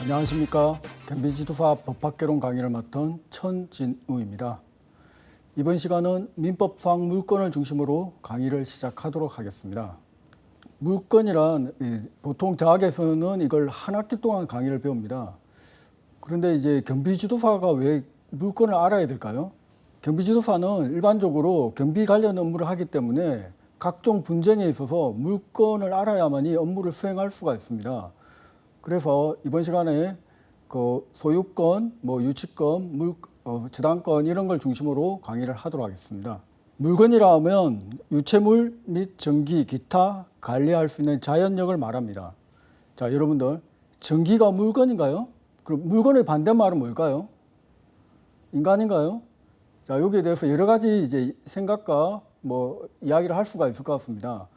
안녕하십니까. 경비지도사 법학개론 강의를 맡은 천진우입니다. 이번 시간은 민법상 물건을 중심으로 강의를 시작하도록 하겠습니다. 물건이란 보통 대학에서는 이걸 한 학기 동안 강의를 배웁니다. 그런데 이제 경비지도사가 왜 물건을 알아야 될까요? 경비지도사는 일반적으로 경비 관련 업무를 하기 때문에 각종 분쟁에 있어서 물건을 알아야만이 업무를 수행할 수가 있습니다. 그래서 이번 시간에 그 소유권, 유치권, 저당권 이런 걸 중심으로 강의를 하도록 하겠습니다. 물건이라 하면 유체물 및 전기, 기타 관리할 수 있는 자연력을 말합니다. 자, 여러분들 전기가 물건인가요? 그럼 물건의 반대말은 뭘까요? 인간인가요? 자, 여기에 대해서 여러 가지 이제 생각과 이야기를 할 수가 있을 것 같습니다.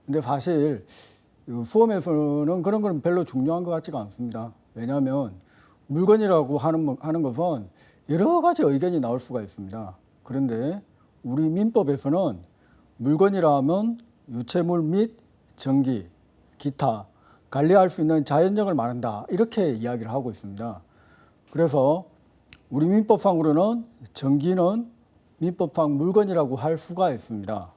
근데 사실 수험에서는 그런 건 별로 중요한 것 같지가 않습니다. 왜냐하면 물건이라고 하는 것은 여러 가지 의견이 나올 수가 있습니다. 그런데 우리 민법에서는 물건이라 하면 유체물 및 전기, 기타 관리할 수 있는 자연력을 말한다. 이렇게 이야기를 하고 있습니다. 그래서 우리 민법상으로는 전기는 민법상 물건이라고 할 수가 있습니다.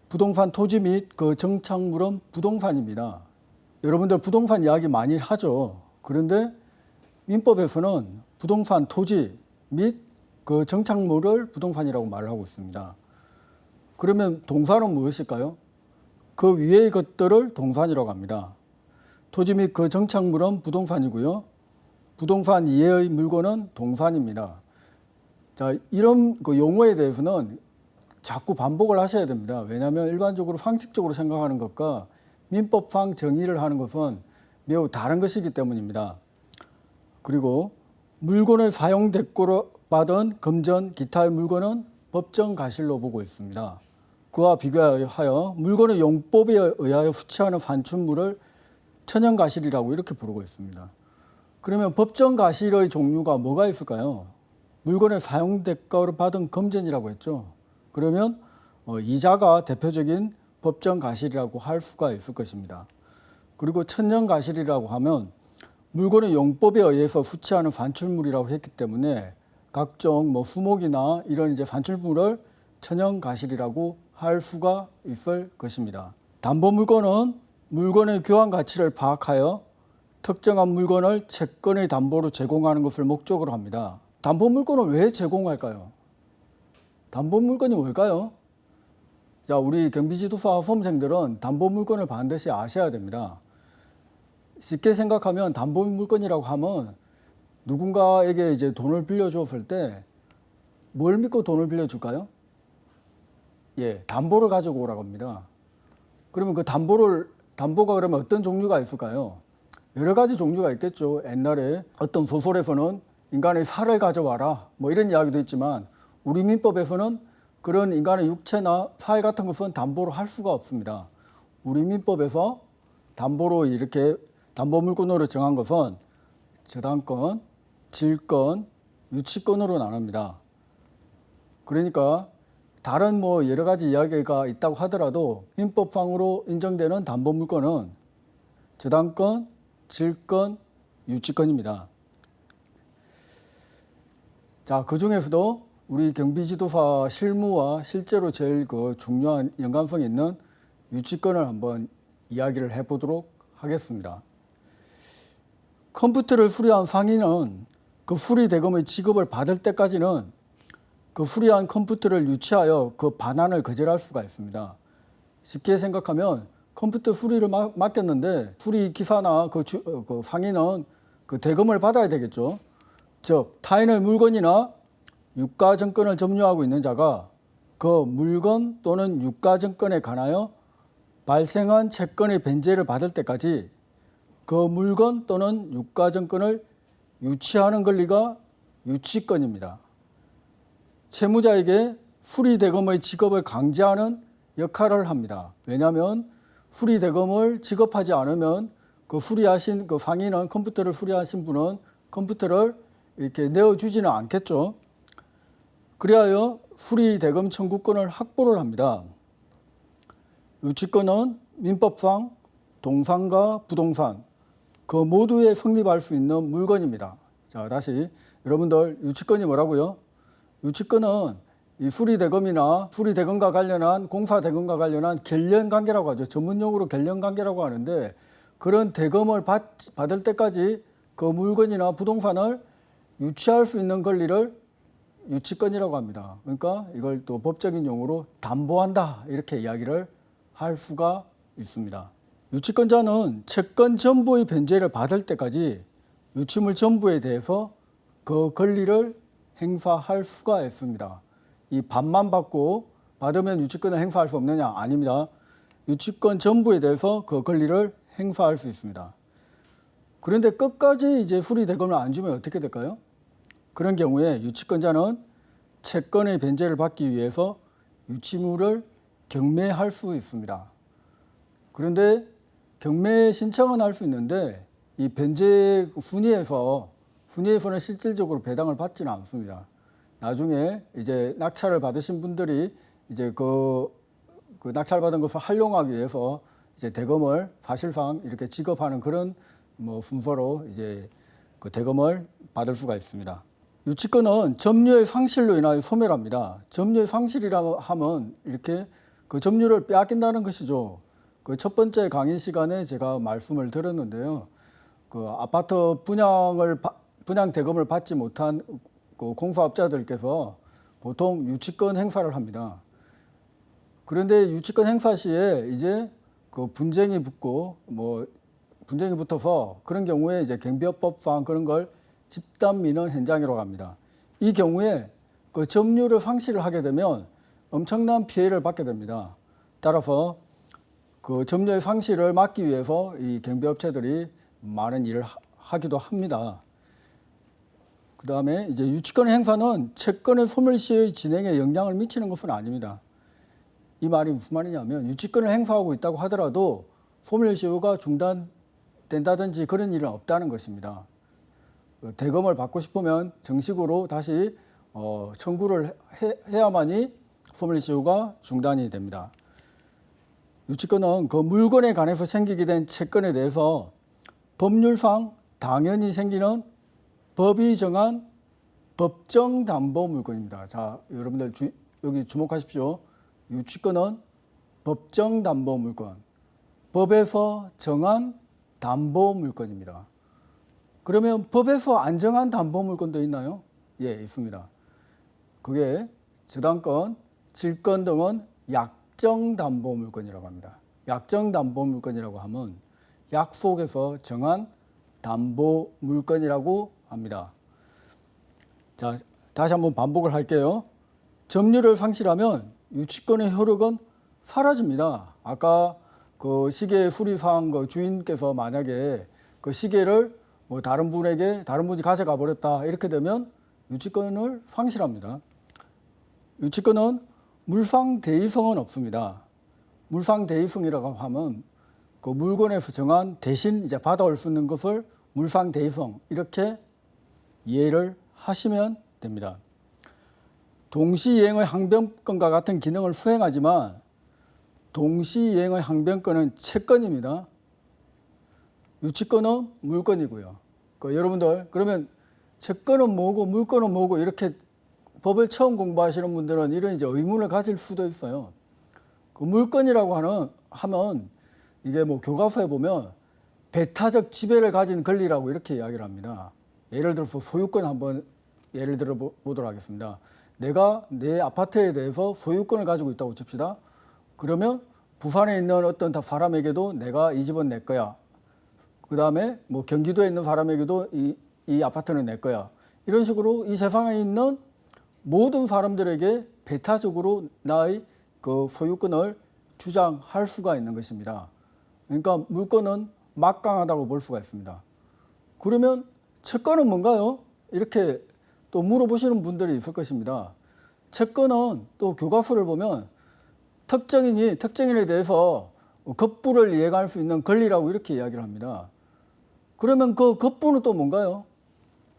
부동산 토지 및 그 정착물은 부동산입니다. 여러분들 부동산 이야기 많이 하죠. 그런데 민법에서는 부동산 토지 및 그 정착물을 부동산이라고 말을 하고 있습니다. 그러면 동산은 무엇일까요? 그 위의 것들을 동산이라고 합니다. 토지 및 그 정착물은 부동산이고요. 부동산 이외의 물건은 동산입니다. 자, 이런 그 용어에 대해서는 자꾸 반복을 하셔야 됩니다. 왜냐하면 일반적으로 상식적으로 생각하는 것과 민법상 정의를 하는 것은 매우 다른 것이기 때문입니다. 그리고 물건의 사용 대가로 받은 금전, 기타의 물건은 법정 가실로 보고 있습니다. 그와 비교하여 물건의 용법에 의하여 후취하는 산출물을 천연 가실이라고 이렇게 부르고 있습니다. 그러면 법정 가실의 종류가 뭐가 있을까요? 물건의 사용 대가로 받은 금전이라고 했죠. 그러면 이자가 대표적인 법정 가실이라고 할 수가 있을 것입니다. 그리고 천연 가실이라고 하면 물건의 용법에 의해서 후취하는 산출물이라고 했기 때문에 각종 수목이나 이런 이제 산출물을 천연 가실이라고 할 수가 있을 것입니다. 담보 물건은 물건의 교환 가치를 파악하여 특정한 물건을 채권의 담보로 제공하는 것을 목적으로 합니다. 담보 물건은 왜 제공할까요? 담보 물건이 뭘까요? 자, 우리 경비지도사 수험생들은 담보 물건을 반드시 아셔야 됩니다. 쉽게 생각하면 담보 물건이라고 하면 누군가에게 이제 돈을 빌려줬을 때 뭘 믿고 돈을 빌려줄까요? 예, 담보를 가지고 오라고 합니다. 그러면 그 담보가 그러면 어떤 종류가 있을까요? 여러 가지 종류가 있겠죠. 옛날에 어떤 소설에서는 인간의 살을 가져와라 이런 이야기도 있지만 우리 민법에서는 그런 인간의 육체나 살 같은 것은 담보로 할 수가 없습니다. 우리 민법에서 담보로 이렇게 담보 물건으로 정한 것은 저당권, 질권, 유치권으로 나눕니다. 그러니까 다른 여러 가지 이야기가 있다고 하더라도 민법상으로 인정되는 담보 물건은 저당권, 질권, 유치권입니다. 자, 그 중에서도 우리 경비지도사 실무와 실제로 제일 중요한 연관성이 있는 유치권을 한번 이야기를 해보도록 하겠습니다. 컴퓨터를 수리한 상인은 그 수리 대금의 지급을 받을 때까지는 그 수리한 컴퓨터를 유치하여 그 반환을 거절할 수가 있습니다. 쉽게 생각하면 컴퓨터 수리를 맡겼는데 수리 기사나 그 상인은 그 대금을 받아야 되겠죠. 즉 타인의 물건이나 유가증권을 점유하고 있는 자가 그 물건 또는 유가증권에 관하여 발생한 채권의 변제를 받을 때까지 그 물건 또는 유가증권을 유치하는 권리가 유치권입니다. 채무자에게 수리대금의 지급을 강제하는 역할을 합니다. 왜냐하면 수리대금을 지급하지 않으면 그 수리하신 그 상인은 컴퓨터를 수리하신 분은 컴퓨터를 이렇게 내어주지는 않겠죠. 그리하여 수리대금 청구권을 확보를 합니다. 유치권은 민법상 동산과 부동산 그 모두에 성립할 수 있는 물건입니다. 자, 다시 여러분들 유치권이 뭐라고요? 유치권은 이 수리대금이나 수리대금과 관련한 공사대금과 관련한 결련관계라고 하죠. 전문용어로 결련관계라고 하는데 그런 대금을 받을 때까지 그 물건이나 부동산을 유치할 수 있는 권리를 유치권이라고 합니다. 그러니까 이걸 또 법적인 용어로 담보한다 이렇게 이야기를 할 수가 있습니다. 유치권자는 채권 전부의 변제를 받을 때까지 유치물 전부에 대해서 그 권리를 행사할 수가 있습니다. 이 반만 받고 받으면 유치권을 행사할 수 없느냐? 아닙니다. 유치권 전부에 대해서 그 권리를 행사할 수 있습니다. 그런데 끝까지 이제 수리대금을 안 주면 어떻게 될까요? 그런 경우에 유치권자는 채권의 변제를 받기 위해서 유치물을 경매할 수 있습니다. 그런데 경매 신청은 할 수 있는데 이 변제 순위에서는 실질적으로 배당을 받지는 않습니다. 나중에 이제 낙찰을 받으신 분들이 이제 그 낙찰받은 것을 활용하기 위해서 이제 대금을 사실상 이렇게 지급하는 그런 순서로 이제 그 대금을 받을 수가 있습니다. 유치권은 점유의 상실로 인하여 소멸합니다. 점유의 상실이라 하면 이렇게 그 점유를 빼앗긴다는 것이죠. 그 첫 번째 강의 시간에 제가 말씀을 드렸는데요. 그 아파트 분양 대금을 받지 못한 그 공사업자들께서 보통 유치권 행사를 합니다. 그런데 유치권 행사 시에 이제 그 분쟁이 붙어서 그런 경우에 이제 경비업법상 그런 걸 집단민원 현장이라고 합니다. 이 경우에 그 점유를 상실을 하게 되면 엄청난 피해를 받게 됩니다. 따라서 그 점유의 상실을 막기 위해서 이 경비업체들이 많은 일을 하기도 합니다. 그 다음에 이제 유치권 행사는 채권의 소멸 시의 진행에 영향을 미치는 것은 아닙니다. 이 말이 무슨 말이냐면 유치권을 행사하고 있다고 하더라도 소멸 시효가 중단된다든지 그런 일은 없다는 것입니다. 대금을 받고 싶으면 정식으로 다시 청구를 해야만이 소멸 시효가 중단이 됩니다. 유치권은 그 물건에 관해서 생기게 된 채권에 대해서 법률상 당연히 생기는 법이 정한 법정 담보 물건입니다. 자, 여러분들 여기 주목하십시오. 유치권은 법정 담보 물건, 법에서 정한 담보 물건입니다. 그러면 법에서 안 정한 담보 물건도 있나요? 예, 있습니다. 그게 저당권, 질권 등은 약정 담보 물건이라고 합니다. 약정 담보 물건이라고 하면 약속에서 정한 담보 물건이라고 합니다. 자, 다시 한번 반복을 할게요. 점유를 상실하면 유치권의 효력은 사라집니다. 아까 그 시계 수리사항 그 주인께서 만약에 그 시계를 다른 분이 가져가 버렸다 이렇게 되면 유치권을 상실합니다. 유치권은 물상대의성은 없습니다. 물상대의성이라고 하면 그 물건에서 정한 대신 이제 받아올 수 있는 것을 물상대의성 이렇게 이해를 하시면 됩니다. 동시이행의 항변권과 같은 기능을 수행하지만 동시이행의 항변권은 채권입니다. 유치권은 물건이고요. 여러분들 그러면 채권은 뭐고 물건은 뭐고 이렇게 법을 처음 공부하시는 분들은 이런 이제 의문을 가질 수도 있어요. 그 물건이라고 하면 이게 교과서에 보면 배타적 지배를 가진 권리라고 이렇게 이야기를 합니다. 예를 들어서 소유권 한번 예를 들어 보도록 하겠습니다. 내가 내 아파트에 대해서 소유권을 가지고 있다고 칩시다. 그러면 부산에 있는 어떤 사람에게도 내가 이 집은 내 거야. 그 다음에 경기도에 있는 사람에게도 이 아파트는 내 거야. 이런 식으로 이 세상에 있는 모든 사람들에게 배타적으로 나의 그 소유권을 주장할 수가 있는 것입니다. 그러니까 물건은 막강하다고 볼 수가 있습니다. 그러면 채권은 뭔가요? 이렇게 또 물어보시는 분들이 있을 것입니다. 채권은 또 교과서를 보면 특정인에 대해서 겁부를 이행할 수 있는 권리라고 이렇게 이야기를 합니다. 그러면 그 겁부는 또 뭔가요?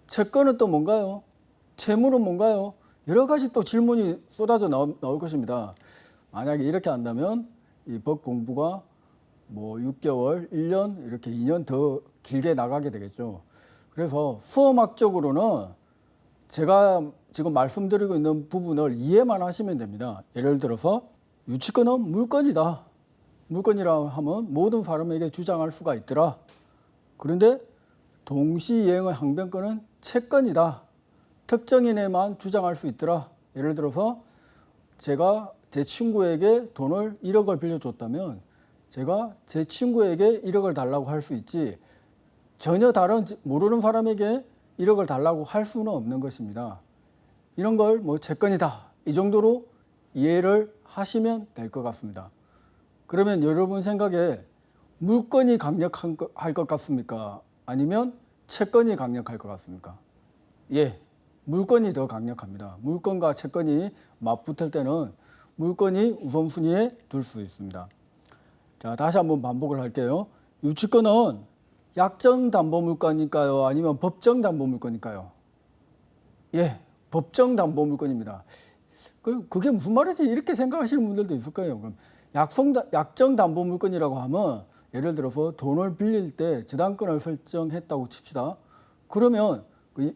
채권은 또 뭔가요? 채무는 뭔가요? 여러 가지 또 질문이 쏟아져 나올 것입니다. 만약에 이렇게 한다면 이 법 공부가 뭐 6개월, 1년 이렇게 2년 더 길게 나가게 되겠죠. 그래서 수험학적으로는 제가 지금 말씀드리고 있는 부분을 이해만 하시면 됩니다. 예를 들어서 유치권은 물건이다. 물건이라 하면 모든 사람에게 주장할 수가 있더라. 그런데 동시이행의 항변권은 채권이다. 특정인에만 주장할 수 있더라. 예를 들어서 제가 제 친구에게 돈을 1억을 빌려줬다면 제가 제 친구에게 1억을 달라고 할 수 있지 전혀 다른 모르는 사람에게 1억을 달라고 할 수는 없는 것입니다. 이런 걸 뭐 채권이다. 이 정도로 이해를 하시면 될 것 같습니다. 그러면 여러분 생각에 물건이 강력할 것 같습니까? 아니면 채권이 강력할 것 같습니까? 예, 물건이 더 강력합니다. 물건과 채권이 맞붙을 때는 물건이 우선순위에 둘 수 있습니다. 자, 다시 한번 반복을 할게요. 유치권은 약정담보물건일까요? 아니면 법정담보물건일까요? 예, 법정담보물건입니다. 그게 무슨 말이지? 이렇게 생각하시는 분들도 있을 거예요. 그럼 약정담보물건이라고 하면 예를 들어서 돈을 빌릴 때 저당권을 설정했다고 칩시다. 그러면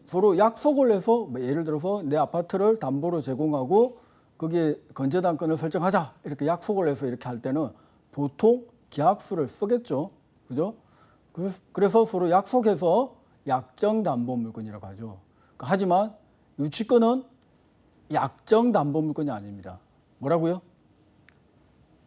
서로 약속을 해서 예를 들어서 내 아파트를 담보로 제공하고 거기에 건저당권을 설정하자 이렇게 약속을 해서 이렇게 할 때는 보통 계약서를 쓰겠죠. 그죠? 그래서 서로 약속해서 약정담보물건이라고 하죠. 하지만 유치권은 약정담보물건이 아닙니다. 뭐라고요?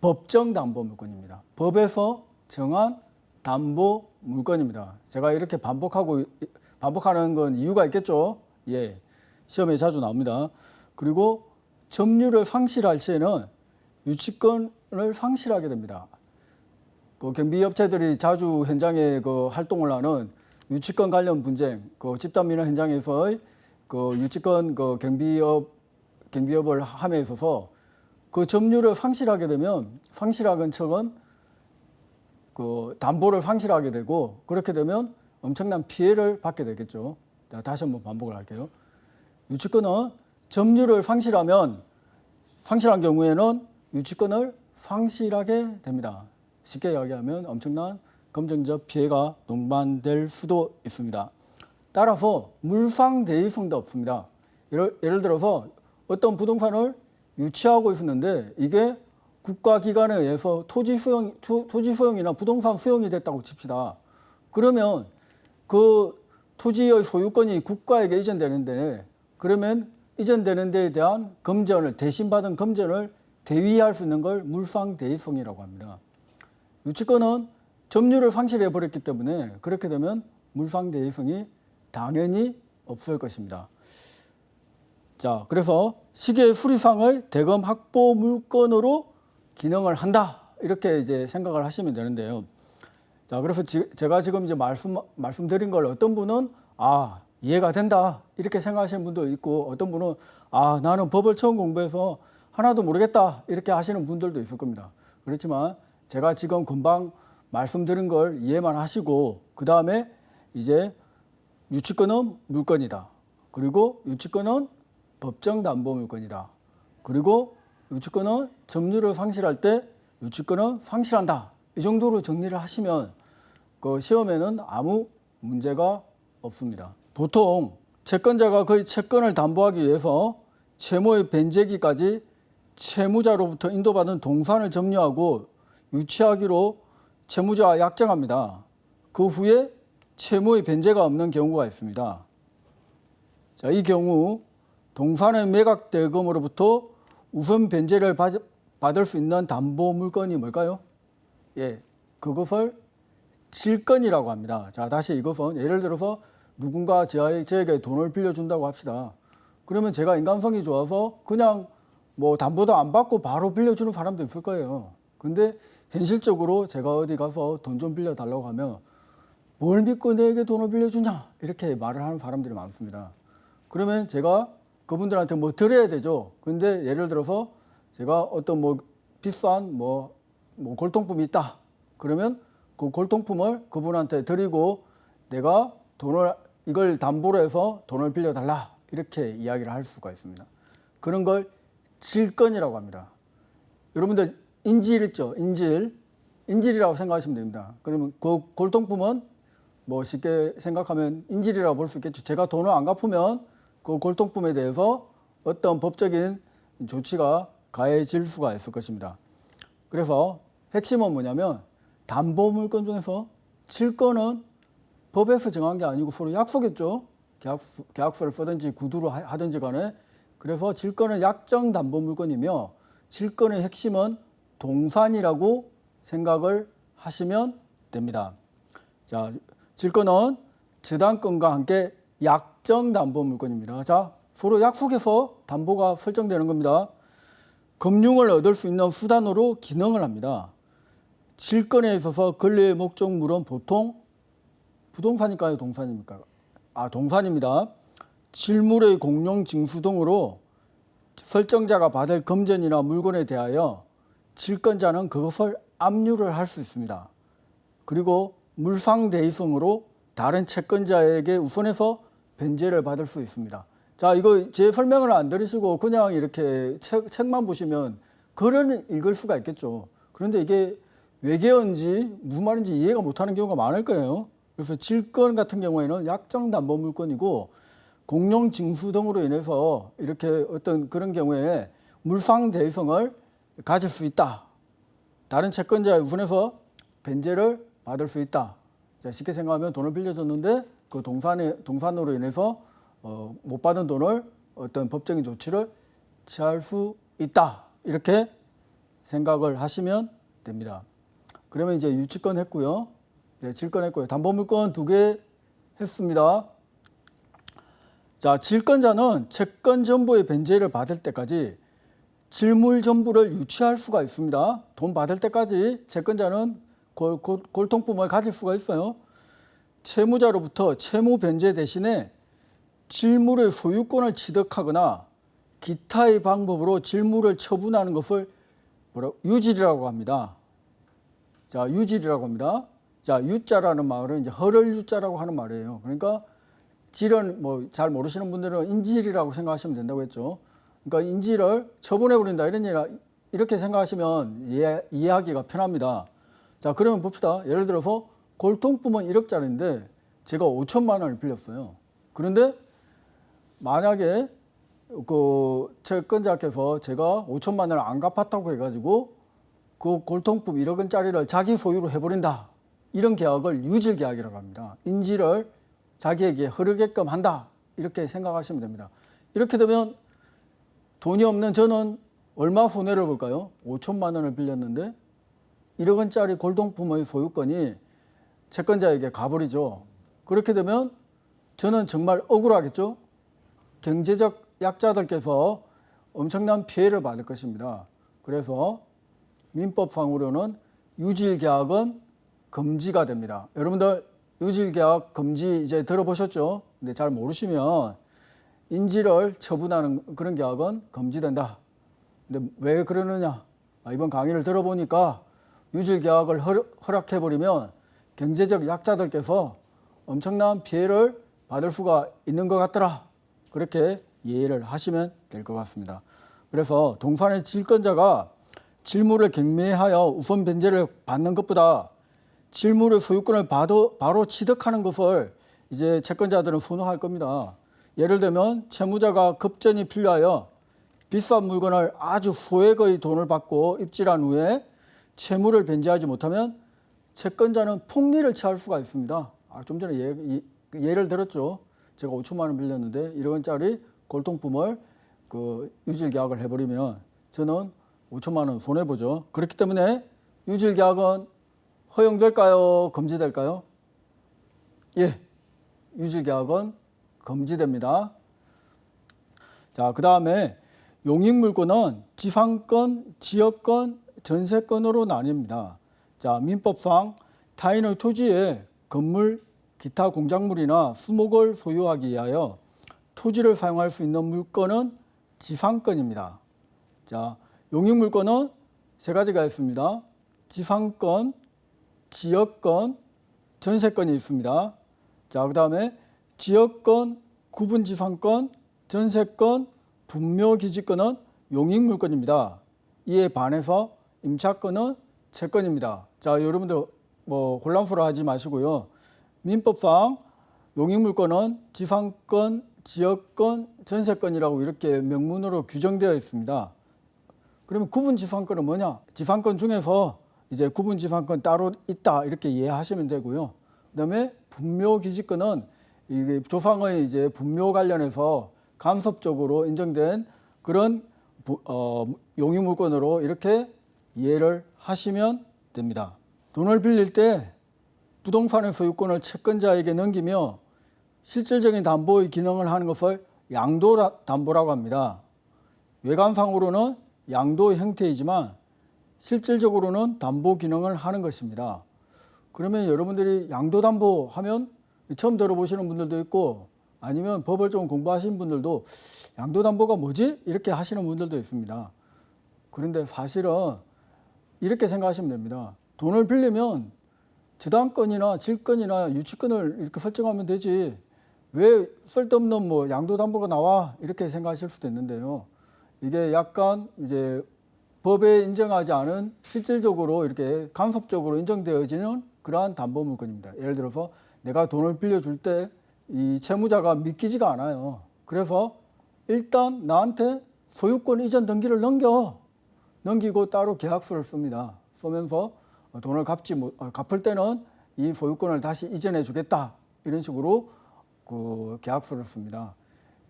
법정담보물건입니다. 법에서 정한 담보물건입니다. 제가 이렇게 반복하는 건 이유가 있겠죠. 예, 시험에 자주 나옵니다. 그리고 점유를 상실할 시에는 유치권을 상실하게 됩니다. 그 경비업체들이 자주 현장에 그 활동을 하는 유치권 관련 분쟁, 그 집단민원 현장에서의 그 유치권 그 경비업을 함에 있어서 그 점유를 상실하게 되면 상실한 척은 그 담보를 상실하게 되고 그렇게 되면 엄청난 피해를 받게 되겠죠. 다시 한번 반복을 할게요. 유치권은 점유를 상실한 경우에는 유치권을 상실하게 됩니다. 쉽게 이야기하면 엄청난 금전적 피해가 동반될 수도 있습니다. 따라서 물상대위성도 없습니다. 예를 들어서 어떤 부동산을 유치하고 있었는데 이게 국가기관에 의해서 토지 수용이나 부동산 수용이 됐다고 칩시다. 그러면 그 토지의 소유권이 국가에게 이전되는데 그러면 이전되는 데에 대한 대신 받은 검전을 대위할 수 있는 걸 물상대위성이라고 합니다. 유치권은 점유를 상실해 버렸기 때문에 그렇게 되면 물상대위성이 당연히 없을 것입니다. 자, 그래서 시계의 수리상의 대금 확보 물건으로 기능을 한다. 이렇게 이제 생각을 하시면 되는데요. 자, 그래서 제가 지금 이제 말씀드린 걸 어떤 분은 이해가 된다. 이렇게 생각하시는 분도 있고 어떤 분은 나는 법을 처음 공부해서 하나도 모르겠다. 이렇게 하시는 분들도 있을 겁니다. 그렇지만 제가 지금 금방 말씀드린 걸 이해만 하시고 그 다음에 이제 유치권은 물건이다. 그리고 유치권은 법정담보물건이다. 그리고 유치권은 점유를 상실할 때 유치권은 상실한다. 이 정도로 정리를 하시면 그 시험에는 아무 문제가 없습니다. 보통 채권자가 그의 채권을 담보하기 위해서 채무의 변제기까지 채무자로부터 인도받은 동산을 점유하고 유치하기로 채무자와 약정합니다. 그 후에 채무의 변제가 없는 경우가 있습니다. 자, 이 경우 동산의 매각 대금으로부터 우선 변제를 받을 수 있는 담보 물건이 뭘까요? 예, 그것을 질권이라고 합니다. 자, 다시 이것은 예를 들어서 누군가 저에게 돈을 빌려준다고 합시다. 그러면 제가 인간성이 좋아서 그냥 뭐 담보도 안 받고 바로 빌려주는 사람도 있을 거예요. 근데 현실적으로 제가 어디 가서 돈 좀 빌려달라고 하면 뭘 믿고 내게 돈을 빌려주냐 이렇게 말을 하는 사람들이 많습니다. 그러면 제가 그분들한테 뭐 드려야 되죠. 근데 예를 들어서 제가 어떤 뭐 비싼 뭐 골동품이 있다. 그러면 그 골동품을 그분한테 드리고 내가 이걸 담보로 해서 돈을 빌려달라 이렇게 이야기를 할 수가 있습니다. 그런 걸 질권이라고 합니다. 여러분들 인질 있죠. 인질이라고 생각하시면 됩니다. 그러면 그 골동품은 뭐 쉽게 생각하면 인질이라고 볼 수 있겠죠. 제가 돈을 안 갚으면 그 골동품에 대해서 어떤 법적인 조치가 가해질 수가 있을 것입니다. 그래서 핵심은 뭐냐면 담보물건 중에서 질권은 법에서 정한 게 아니고 서로 약속했죠. 계약서를 쓰든지 구두로 하든지 간에. 그래서 질권은 약정 담보물건이며 질권의 핵심은 동산이라고 생각을 하시면 됩니다. 자, 질권은 저당권과 함께 약정 담보물건입니다. 자, 서로 약속해서 담보가 설정되는 겁니다. 금융을 얻을 수 있는 수단으로 기능을 합니다. 질권에 있어서 권리의 목적물은 보통 부동산일까요? 동산입니까? 동산입니다. 질물의 공용 징수 등으로 설정자가 받을 금전이나 물건에 대하여 질권자는 그것을 압류를 할 수 있습니다. 그리고 물상대의성으로 다른 채권자에게 우선해서 변제를 받을 수 있습니다. 자, 이거 제 설명을 안 들으시고 그냥 이렇게 책만 보시면 글은 읽을 수가 있겠죠. 그런데 이게 외계어인지 무슨 말인지 이해가 못하는 경우가 많을 거예요. 그래서 질권 같은 경우에는 약정담보물건이고 공용징수 등으로 인해서 이렇게 어떤 그런 경우에 물상대의성을 가질 수 있다. 다른 채권자에 우선해서 변제를 받을 수 있다. 자, 쉽게 생각하면 돈을 빌려줬는데 그 동산으로 인해서 못 받은 돈을 어떤 법적인 조치를 취할 수 있다. 이렇게 생각을 하시면 됩니다. 그러면 이제 유치권 했고요. 네, 질권 했고요. 담보물권 2개 했습니다. 자, 질권자는 채권 전부의 변제를 받을 때까지 질물 전부를 유치할 수가 있습니다. 돈 받을 때까지 채권자는 골통품을 가질 수가 있어요. 채무자로부터 채무 변제 대신에 질물의 소유권을 취득하거나 기타의 방법으로 질물을 처분하는 것을 유질이라고 합니다. 자, 유질이라고 합니다. 자, 유자라는 말은 이제 허를 유자라고 하는 말이에요. 그러니까 질은 뭐 잘 모르시는 분들은 인질이라고 생각하시면 된다고 했죠. 그러니까 인질을 처분해 버린다 이렇게 생각하시면 이해하기가 편합니다. 자, 그러면 봅시다. 예를 들어서 골통품은 1억짜리인데 제가 5천만 원을 빌렸어요. 그런데 만약에 그 채권자께서 제가 5천만 원을 안 갚았다고 해가지고 그 골통품 1억 원짜리를 자기 소유로 해버린다. 이런 계약을 유질 계약이라고 합니다. 인질을 자기에게 흐르게끔 한다. 이렇게 생각하시면 됩니다. 이렇게 되면 돈이 없는 저는 얼마 손해를 볼까요? 5천만 원을 빌렸는데 1억 원짜리 골동품의 소유권이 채권자에게 가버리죠. 그렇게 되면 저는 정말 억울하겠죠. 경제적 약자들께서 엄청난 피해를 받을 것입니다. 그래서 민법상으로는 유질계약은 금지가 됩니다. 여러분들 유질계약 금지 이제 들어보셨죠? 근데 잘 모르시면 인질을 처분하는 그런 계약은 금지된다. 근데 왜 그러느냐? 이번 강의를 들어보니까 유질계약을 허락해버리면 경제적 약자들께서 엄청난 피해를 받을 수가 있는 것 같더라. 그렇게 이해를 하시면 될 것 같습니다. 그래서 동산의 질권자가 질물을 경매하여 우선 변제를 받는 것보다 질물의 소유권을 바로 취득하는 것을 이제 채권자들은 선호할 겁니다. 예를 들면 채무자가 급전이 필요하여 비싼 물건을 아주 소액의 돈을 받고 입질한 후에 채무를 변제하지 못하면 채권자는 폭리를 취할 수가 있습니다. 좀 전에 예를 들었죠. 제가 5천만 원 빌렸는데 1억 원짜리 골동품을 유질 계약을 해버리면 저는 5천만 원 손해보죠. 그렇기 때문에 유질 계약은 허용될까요? 금지될까요? 예, 유질 계약은 금지됩니다. 자, 그 다음에 용익물권은 지상권, 지역권, 전세권으로 나뉩니다. 자, 민법상 타인의 토지에 건물, 기타 공작물이나 수목을 소유하기 위하여 토지를 사용할 수 있는 물권은 지상권입니다. 자, 용익물권은 세 가지가 있습니다. 지상권, 지역권, 전세권이 있습니다. 자, 그 다음에 지역권, 구분지상권, 전세권, 분묘기지권은 용익물권입니다. 이에 반해서 임차권은 채권입니다. 자, 여러분들 뭐 혼란스러워하지 마시고요. 민법상 용익물권은 지상권, 지역권, 전세권이라고 이렇게 명문으로 규정되어 있습니다. 그러면 구분지상권은 뭐냐? 지상권 중에서 이제 구분지상권 따로 있다 이렇게 이해하시면 되고요. 그다음에 분묘기지권은 이게 조상의 이제 분묘 관련해서 간섭적으로 인정된 그런 용익물권으로 이렇게 이해를 하시면 됩니다. 돈을 빌릴 때 부동산의 소유권을 채권자에게 넘기며 실질적인 담보의 기능을 하는 것을 양도담보라고 합니다. 외관상으로는 양도의 형태이지만 실질적으로는 담보 기능을 하는 것입니다. 그러면 여러분들이 양도담보 하면 처음 들어보시는 분들도 있고 아니면 법을 좀 공부하신 분들도 양도담보가 뭐지? 이렇게 하시는 분들도 있습니다. 그런데 사실은 이렇게 생각하시면 됩니다. 돈을 빌리면 저당권이나 질권이나 유치권을 이렇게 설정하면 되지 왜 쓸데없는 뭐 양도담보가 나와 이렇게 생각하실 수도 있는데요. 이게 약간 이제 법에 인정하지 않은 실질적으로 이렇게 간섭적으로 인정되어지는 그러한 담보물권입니다. 예를 들어서 내가 돈을 빌려줄 때 이 채무자가 믿기지가 않아요. 그래서 일단 나한테 소유권 이전 등기를 넘기고 따로 계약서를 씁니다. 쓰면서 돈을 갚을 때는 이 소유권을 다시 이전해 주겠다 이런 식으로 그 계약서를 씁니다.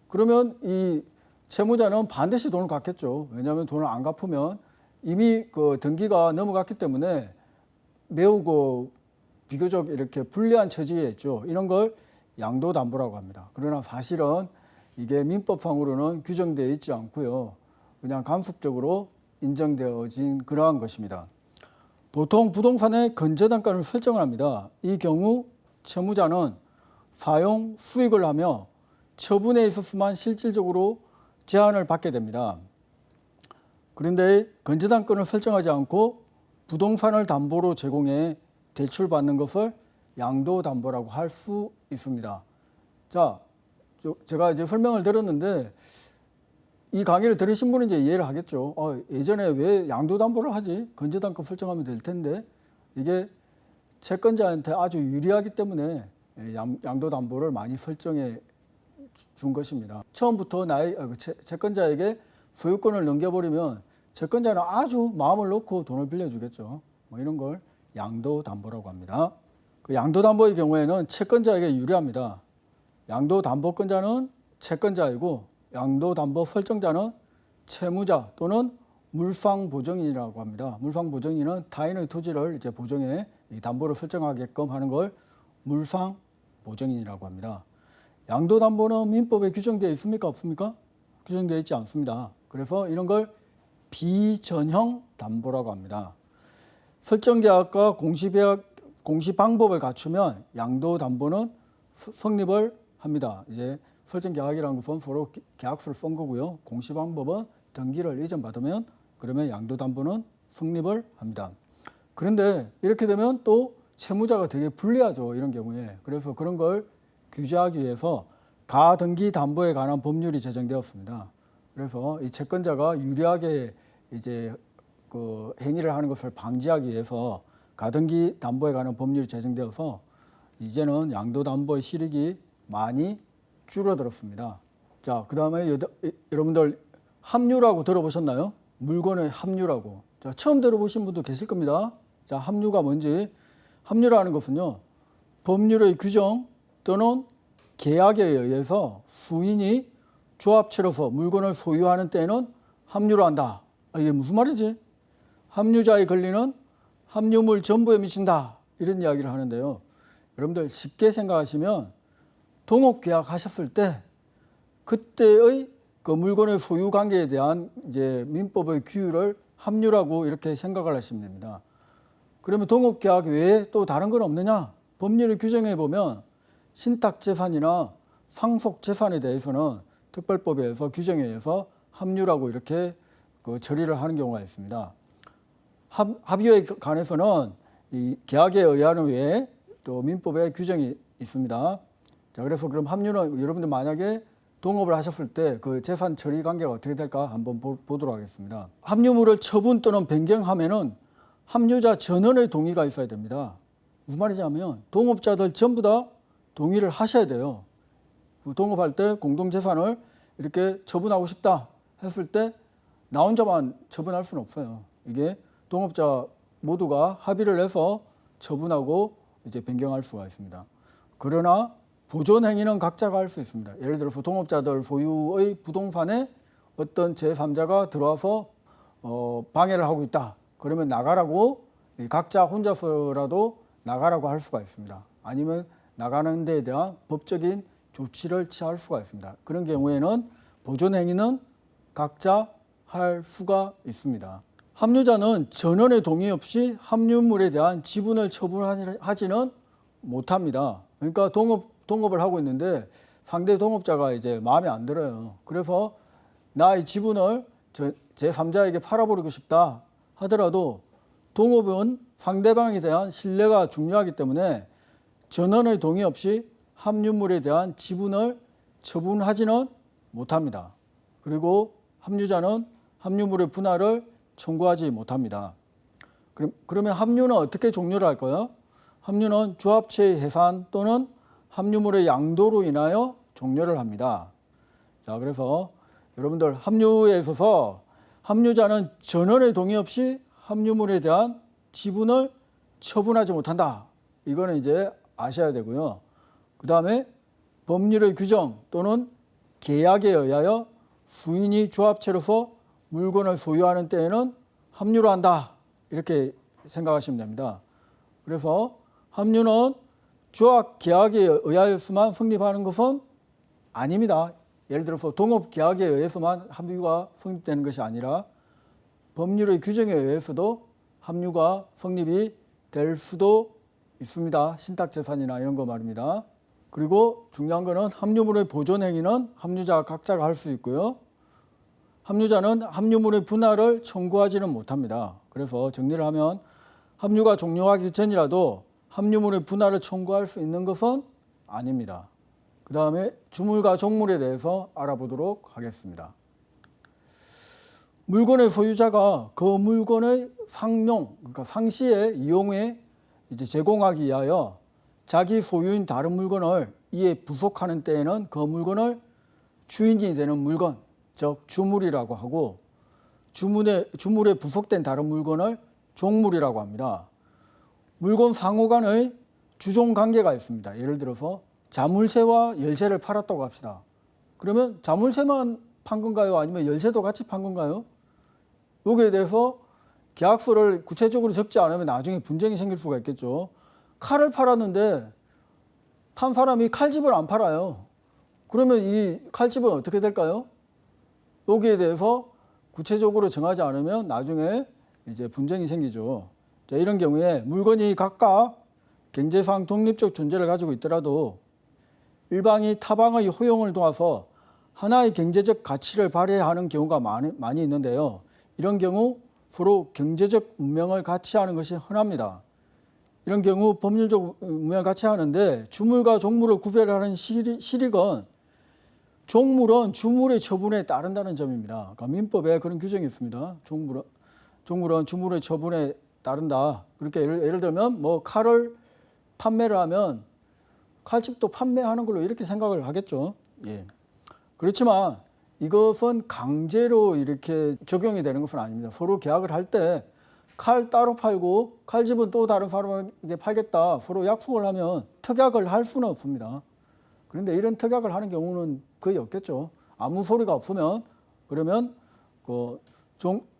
그러면 이 채무자는 반드시 돈을 갚겠죠. 왜냐하면 돈을 안 갚으면 이미 그 등기가 넘어갔기 때문에 매우 그 비교적 이렇게 불리한 처지에 있죠. 이런 걸 양도담보라고 합니다. 그러나 사실은 이게 민법상으로는 규정되어 있지 않고요. 그냥 간섭적으로 인정되어진 그러한 것입니다. 보통 부동산의 건저당가를 설정을 합니다. 이 경우 채무자는 사용 수익을 하며 처분에 있어서만 실질적으로 제한을 받게 됩니다. 그런데 건저당권을 설정하지 않고 부동산을 담보로 제공해 대출받는 것을 양도담보라고 할 수 있습니다. 자, 제가 이제 설명을 드렸는데 이 강의를 들으신 분은 이제 이해를 하겠죠. 예전에 왜 양도담보를 하지? 건저당권 설정하면 될 텐데 이게 채권자한테 아주 유리하기 때문에 양도담보를 많이 설정해 준 것입니다. 처음부터 채권자에게 소유권을 넘겨버리면 채권자는 아주 마음을 놓고 돈을 빌려주겠죠. 뭐 이런 걸 양도담보라고 합니다. 그 양도담보의 경우에는 채권자에게 유리합니다. 양도담보권자는 채권자이고 양도담보 설정자는 채무자 또는 물상보증인이라고 합니다. 물상보증인은 타인의 토지를 이제 보증해 이 담보를 설정하게끔 하는 걸 물상보증인이라고 합니다. 양도담보는 민법에 규정되어 있습니까? 없습니까? 규정되어 있지 않습니다. 그래서 이런 걸 비전형 담보라고 합니다. 설정계약과 공시방법을 갖추면 양도담보는 성립을 합니다. 이제 설정계약이라는 것은 서로 계약서를 쓴 거고요. 공시방법은 등기를 이전받으면 그러면 양도담보는 성립을 합니다. 그런데 이렇게 되면 또 채무자가 되게 불리하죠. 이런 경우에. 그래서 그런 걸 규제하기 위해서 가등기 담보에 관한 법률이 제정되었습니다. 그래서 이 채권자가 유리하게 이제 그 행위를 하는 것을 방지하기 위해서 가등기 담보에 관한 법률이 제정되어서 이제는 양도담보의 실익이 많이 줄어들었습니다. 자, 그 다음에 여러분들 합류라고 들어보셨나요? 물건의 합류라고. 자, 처음 들어보신 분도 계실 겁니다. 자, 합류가 뭔지. 합류라는 것은요, 법률의 규정 또는 계약에 의해서 수인이 조합체로서 물건을 소유하는 때에는 합류를 한다. 이게 무슨 말이지? 합류자의 권리는 합류물 전부에 미친다. 이런 이야기를 하는데요. 여러분들 쉽게 생각하시면 동업계약 하셨을 때 그때의 그 물건의 소유 관계에 대한 이제 민법의 규율을 합류라고 이렇게 생각을 하시면 됩니다. 그러면 동업계약 외에 또 다른 건 없느냐? 법률을 규정해 보면 신탁재산이나 상속재산에 대해서는 특별법에서 규정에 의해서 합류라고 이렇게 그 처리를 하는 경우가 있습니다. 합의에 관해서는 이 계약에 의하는 외에 또 민법에 규정이 있습니다. 자, 그래서 그럼 합류는 여러분들 만약에 동업을 하셨을 때 그 재산 처리 관계가 어떻게 될까 한번 보도록 하겠습니다. 함유물을 처분 또는 변경하면은 함유자 전원의 동의가 있어야 됩니다. 무슨 말이냐면 동업자들 전부 다 동의를 하셔야 돼요. 동업할 때 공동재산을 이렇게 처분하고 싶다 했을 때 나 혼자만 처분할 수는 없어요. 이게 동업자 모두가 합의를 해서 처분하고 이제 변경할 수가 있습니다. 그러나 보존 행위는 각자가 할 수 있습니다. 예를 들어서 동업자들 소유의 부동산에 어떤 제3자가 들어와서 방해를 하고 있다. 그러면 나가라고 각자 혼자서라도 나가라고 할 수가 있습니다. 아니면 나가는 데에 대한 법적인 조치를 취할 수가 있습니다. 그런 경우에는 보존 행위는 각자 할 수가 있습니다. 함유자는 전원의 동의 없이 함유물에 대한 지분을 처분하지는 못합니다. 그러니까 동업을 하고 있는데 상대 동업자가 이제 마음에 안 들어요. 그래서 나의 지분을 제3자에게 팔아버리고 싶다 하더라도 동업은 상대방에 대한 신뢰가 중요하기 때문에 전원의 동의 없이 함유물에 대한 지분을 처분하지는 못합니다. 그리고 함유자는 함유물의 분할을 청구하지 못합니다. 그러면 함유는 어떻게 종료를 할까요? 함유는 조합체의 해산 또는 함유물의 양도로 인하여 종료를 합니다. 자, 그래서 여러분들 함유에 있어서 함유자는 전원의 동의 없이 함유물에 대한 지분을 처분하지 못한다. 이거는 이제 아셔야 되고요. 그 다음에 법률의 규정 또는 계약에 의하여 수인이 조합체로서 물건을 소유하는 때에는 함유를 한다. 이렇게 생각하시면 됩니다. 그래서 함유는 조합 계약에 의하여서만 성립하는 것은 아닙니다. 예를 들어서 동업 계약에 의해서만 함유가 성립되는 것이 아니라 법률의 규정에 의해서도 함유가 성립이 될 수도 있습니다. 신탁재산이나 이런 거 말입니다. 그리고 중요한 거는 함유물의 보존 행위는 함유자 각자가 할 수 있고요. 함유자는 함유물의 분할을 청구하지는 못합니다. 그래서 정리를 하면 함유가 종료하기 전이라도 함유물의 분할을 청구할 수 있는 것은 아닙니다. 그 다음에 주물과 종물에 대해서 알아보도록 하겠습니다. 물건의 소유자가 그 물건의 상용, 그러니까 상시의 이용에 이제 제공하기 위하여 자기 소유인 다른 물건을 이에 부속하는 때에는 그 물건을 주인이 되는 물건, 즉 주물이라고 하고 주물에 부속된 다른 물건을 종물이라고 합니다. 물건 상호 간의 주종 관계가 있습니다. 예를 들어서 자물쇠와 열쇠를 팔았다고 합시다. 그러면 자물쇠만 판 건가요? 아니면 열쇠도 같이 판 건가요? 여기에 대해서 계약서를 구체적으로 적지 않으면 나중에 분쟁이 생길 수가 있겠죠. 칼을 팔았는데 판 사람이 칼집을 안 팔아요. 그러면 이 칼집은 어떻게 될까요? 여기에 대해서 구체적으로 정하지 않으면 나중에 이제 분쟁이 생기죠. 자, 이런 경우에 물건이 각각 경제상 독립적 존재를 가지고 있더라도 일방이 타방의 허용을 도와서 하나의 경제적 가치를 발휘하는 경우가 많이 있는데요. 이런 경우 서로 경제적 운명을 같이 하는 것이 흔합니다. 이런 경우 법률적 운명을 같이 하는데 주물과 종물을 구별하는 실익은 종물은 주물의 처분에 따른다는 점입니다. 그러니까 민법에 그런 규정이 있습니다. 종물은 주물의 처분에 따른다. 그렇게 예를 들면 뭐 칼을 판매를 하면 칼집도 판매하는 걸로 이렇게 생각을 하겠죠. 예. 그렇지만 이것은 강제로 이렇게 적용이 되는 것은 아닙니다. 서로 계약을 할 때 칼 따로 팔고 칼집은 또 다른 사람에게 팔겠다. 서로 약속을 하면 특약을 할 수는 없습니다. 그런데 이런 특약을 하는 경우는 거의 없겠죠. 아무 소리가 없으면 그러면 그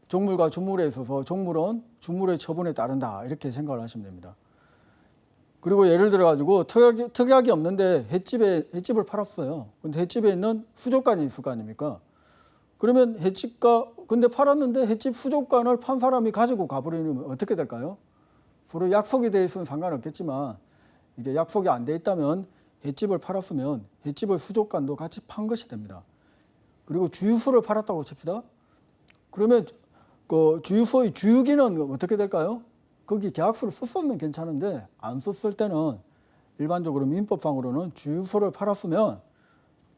종물과 주물에 있어서 종물은 주물의 처분에 따른다. 이렇게 생각을 하시면 됩니다. 그리고 예를 들어 가지고 특약이 없는데 횟집을 팔았어요. 근데 횟집에 있는 수족관이 있을 거 아닙니까? 그러면 근데 팔았는데 횟집 수족관을 판 사람이 가지고 가버리면 어떻게 될까요? 서로 약속이 돼 있으면 상관없겠지만 이게 약속이 안 돼 있다면 횟집을 팔았으면 횟집의 수족관도 같이 판 것이 됩니다. 그리고 주유소를 팔았다고 칩시다. 그러면 그 주유소의 주유기는 어떻게 될까요? 거기 계약서를 썼으면 괜찮은데 안 썼을 때는 일반적으로 민법상으로는 주유소를 팔았으면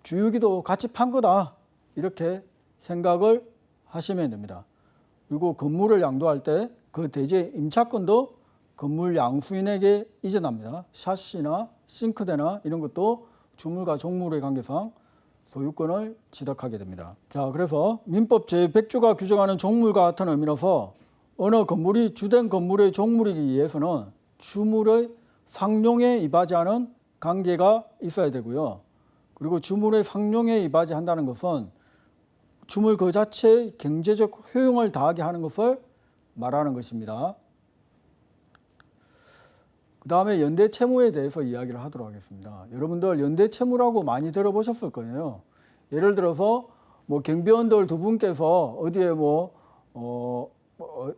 주유기도 같이 판 거다 이렇게 생각을 하시면 됩니다. 그리고 건물을 양도할 때 그 대지의 임차권도 건물 양수인에게 이전합니다. 샤시나 싱크대나 이런 것도 주물과 종물의 관계상 소유권을 취득하게 됩니다. 자, 그래서 민법 제100조가 규정하는 종물과 같은 의미로서 어느 건물이 주된 건물의 종물이기 위해서는 주물의 상용에 이바지하는 관계가 있어야 되고요. 그리고 주물의 상용에 이바지한다는 것은 주물 그 자체의 경제적 효용을 다하게 하는 것을 말하는 것입니다. 그 다음에 연대채무에 대해서 이야기를 하도록 하겠습니다. 여러분들 연대채무라고 많이 들어보셨을 거예요. 예를 들어서 뭐 경비원들 두 분께서 어디에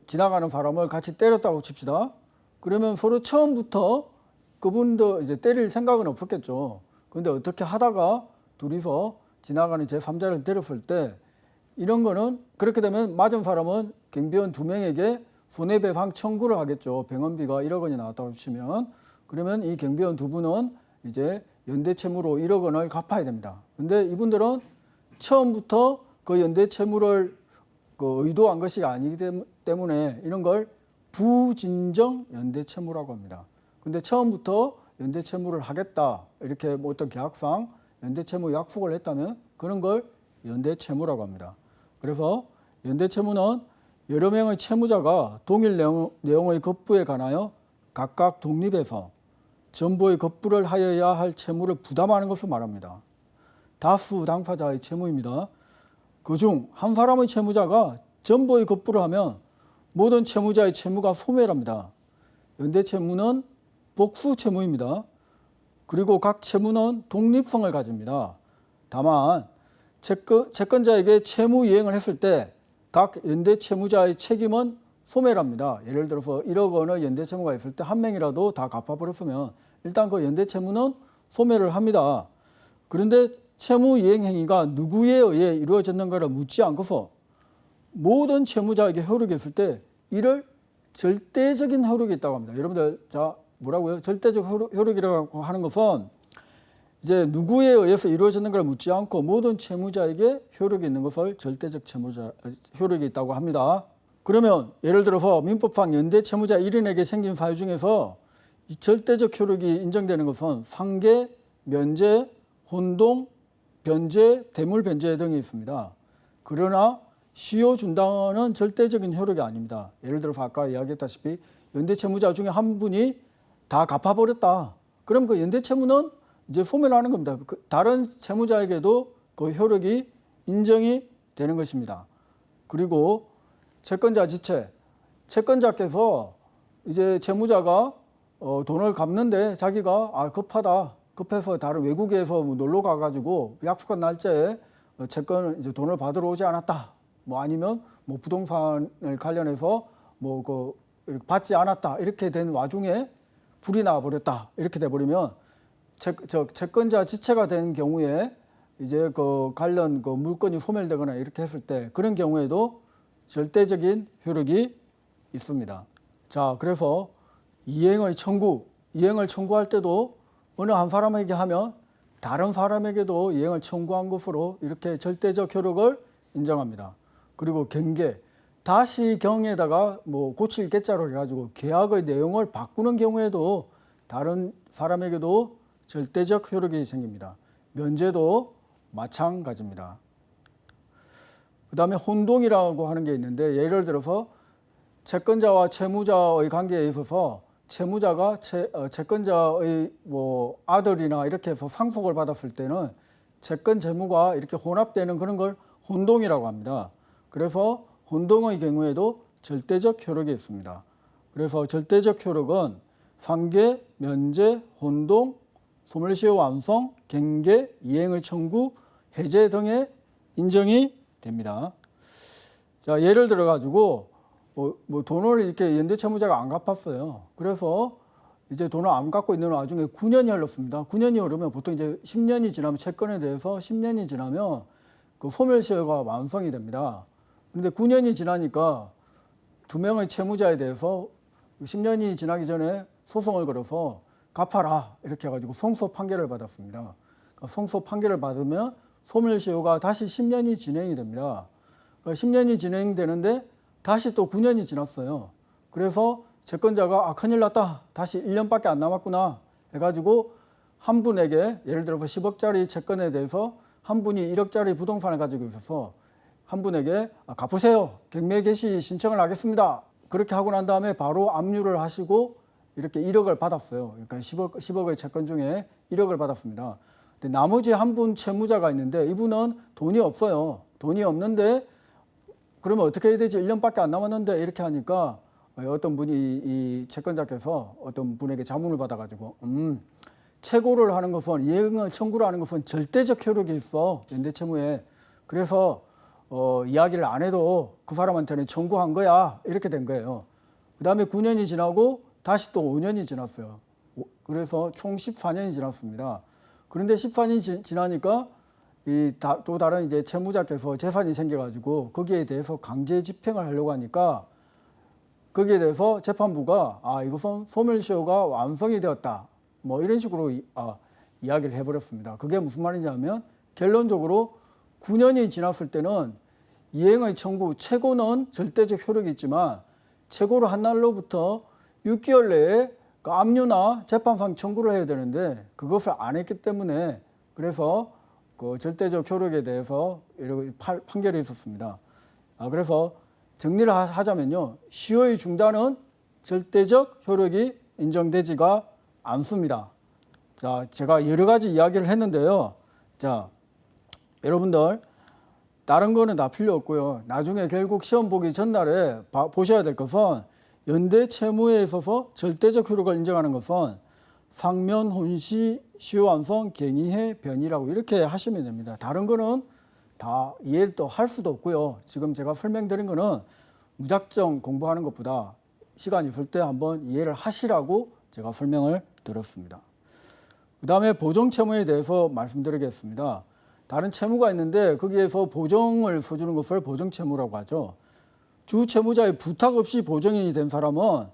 지나가는 사람을 같이 때렸다고 칩시다. 그러면 서로 처음부터 그분도 이제 때릴 생각은 없었겠죠. 그런데 어떻게 하다가 둘이서 지나가는 제3자를 때렸을 때 이런 거는 그렇게 되면 맞은 사람은 경비원 2명에게 손해배상 청구를 하겠죠. 병원비가 1억 원이 나왔다고 치면. 그러면 이 경비원 두 분은 이제 연대채무로 1억 원을 갚아야 됩니다. 근데 이분들은 처음부터 그 연대채무를 의도한 것이 아니기 때문에 이런 걸 부진정 연대채무라고 합니다. 근데 처음부터 연대채무를 하겠다 이렇게 뭐 어떤 계약상 연대채무 약속을 했다면 그런 걸 연대채무라고 합니다. 그래서 연대채무는 여러 명의 채무자가 동일 내용의 겁부에 관하여 각각 독립해서 전부의 겁부를 하여야 할 채무를 부담하는 것을 말합니다. 다수 당사자의 채무입니다. 그중 한 사람의 채무자가 전부의 겁부를 하면 모든 채무자의 채무가 소멸합니다. 연대채무는 복수 채무입니다. 그리고 각 채무는 독립성을 가집니다. 다만 채권자에게 채무 이행을 했을 때 각 연대채무자의 책임은 소멸합니다. 예를 들어서 1억 원의 연대채무가 있을 때 한 명이라도 다 갚아버렸으면 일단 그 연대채무는 소멸을 합니다. 그런데 채무 이행 행위가 누구에 의해 이루어졌는가를 묻지 않고서 모든 채무자에게 효력이 있을 때 이를 절대적인 효력이 있다고 합니다. 여러분들 자 뭐라고요? 절대적 효력이라고 하는 것은 이제 누구에 의해서 이루어졌는가를 묻지 않고 모든 채무자에게 효력이 있는 것을 절대적 효력이 있다고 합니다. 그러면 예를 들어서 민법상 연대채무자 1인에게 생긴 사유 중에서 이 절대적 효력이 인정되는 것은 상계, 면제, 혼동, 변제, 대물변제 등이 있습니다. 그러나 시효 준당은 절대적인 효력이 아닙니다. 예를 들어서 아까 이야기했다시피 연대채무자 중에 한 분이 다 갚아버렸다. 그럼 그 연대채무는 이제 소멸하는 겁니다. 다른 채무자에게도 그 효력이 인정이 되는 것입니다. 그리고 채권자 지체, 채권자께서 이제 채무자가 돈을 갚는데 자기가 급하다, 급해서 다른 외국에서 놀러 가가지고 약속한 날짜에 채권 이제 돈을 받으러 오지 않았다. 뭐 아니면 뭐 부동산을 관련해서 받지 않았다. 이렇게 된 와중에 불이 나버렸다. 이렇게 돼버리면 채권자 지체가 된 경우에 이제 그 관련 그 물건이 소멸되거나 이렇게 했을 때 그런 경우에도 절대적인 효력이 있습니다. 자, 그래서 이행을 청구할 때도 어느 한 사람에게 하면 다른 사람에게도 이행을 청구한 것으로 이렇게 절대적 효력을 인정합니다. 그리고 경계, 다시 경에다가 뭐 고칠 계자로 해가지고 계약의 내용을 바꾸는 경우에도 다른 사람에게도 절대적 효력이 생깁니다. 면제도 마찬가지입니다. 그 다음에 혼동이라고 하는 게 있는데 예를 들어서 채권자와 채무자의 관계에 있어서 채무자가 채권자의 뭐 아들이나 이렇게 해서 상속을 받았을 때는 채권 채무가 이렇게 혼합되는 그런 걸 혼동이라고 합니다. 그래서 혼동의 경우에도 절대적 효력이 있습니다. 그래서 절대적 효력은 상계, 면제, 혼동, 소멸시효 완성, 경계, 이행의 청구, 해제 등의 인정이 됩니다. 자, 예를 들어 가지고 뭐 돈을 이렇게 연대채무자가 안 갚았어요. 그래서 이제 돈을 안 갚고 있는 와중에 9년이 흘렀습니다. 9년이 흐르면 보통 이제 10년이 지나면 채권에 대해서 10년이 지나면 그 소멸시효가 완성이 됩니다. 그런데 9년이 지나니까 두 명의 채무자에 대해서 10년이 지나기 전에 소송을 걸어서 갚아라 이렇게 해가지고 성소 판결을 받았습니다. 그러니까 성소 판결을 받으면 소멸시효가 다시 10년이 진행이 됩니다. 10년이 진행되는데 다시 또 9년이 지났어요. 그래서 채권자가 큰일 났다. 다시 1년밖에 안 남았구나 해가지고 한 분에게 예를 들어서 10억짜리 채권에 대해서 한 분이 1억짜리 부동산을 가지고 있어서 한 분에게 갚으세요. 경매 개시 신청을 하겠습니다. 그렇게 하고 난 다음에 바로 압류를 하시고 이렇게 1억을 받았어요. 그러니까 10억의 채권 중에 1억을 받았습니다. 근데 나머지 한 분 채무자가 있는데 이분은 돈이 없어요. 돈이 없는데 그러면 어떻게 해야 되지? 1년밖에 안 남았는데 이렇게 하니까 어떤 분이 이 채권자께서 어떤 분에게 자문을 받아가지고 채고를 하는 것은 이행을 청구를 하는 것은 절대적 효력이 있어. 연대채무에. 그래서 이야기를 안 해도 그 사람한테는 청구한 거야. 이렇게 된 거예요. 그 다음에 9년이 지나고 다시 또 5년이 지났어요. 그래서 총 14년이 지났습니다. 그런데 14년이 지나니까 또 다른 이제 채무자께서 재산이 생겨가지고 거기에 대해서 강제 집행을 하려고 하니까 거기에 대해서 재판부가 이것은 소멸시효가 완성이 되었다. 뭐 이런 식으로 이야기를 해버렸습니다. 그게 무슨 말인지 하면 결론적으로 9년이 지났을 때는 이행의 청구, 채고는 절대적 효력이 있지만 채고를 한 날로부터 6개월 내에 그 압류나 재판상 청구를 해야 되는데 그것을 안 했기 때문에 그래서 그 절대적 효력에 대해서 이렇게 판결이 있었습니다. 그래서 정리를 하자면요. 시효의 중단은 절대적 효력이 인정되지가 않습니다. 자, 제가 여러 가지 이야기를 했는데요. 자, 여러분들 다른 거는 다 필요 없고요. 나중에 결국 시험 보기 전날에 보셔야 될 것은 연대 채무에 있어서 절대적 효력을 인정하는 것은 상면 혼시 시효 완성 갱의해 변이라고 이렇게 하시면 됩니다. 다른 거는 다 이해를 또 할 수도 없고요. 지금 제가 설명드린 거는 무작정 공부하는 것보다 시간 있을 때 한번 이해를 하시라고 제가 설명을 드렸습니다. 그 다음에 보정채무에 대해서 말씀드리겠습니다. 다른 채무가 있는데 거기에서 보정을 서주는 것을 보정채무라고 하죠. 주채무자의 부탁 없이 보정인이 된 사람은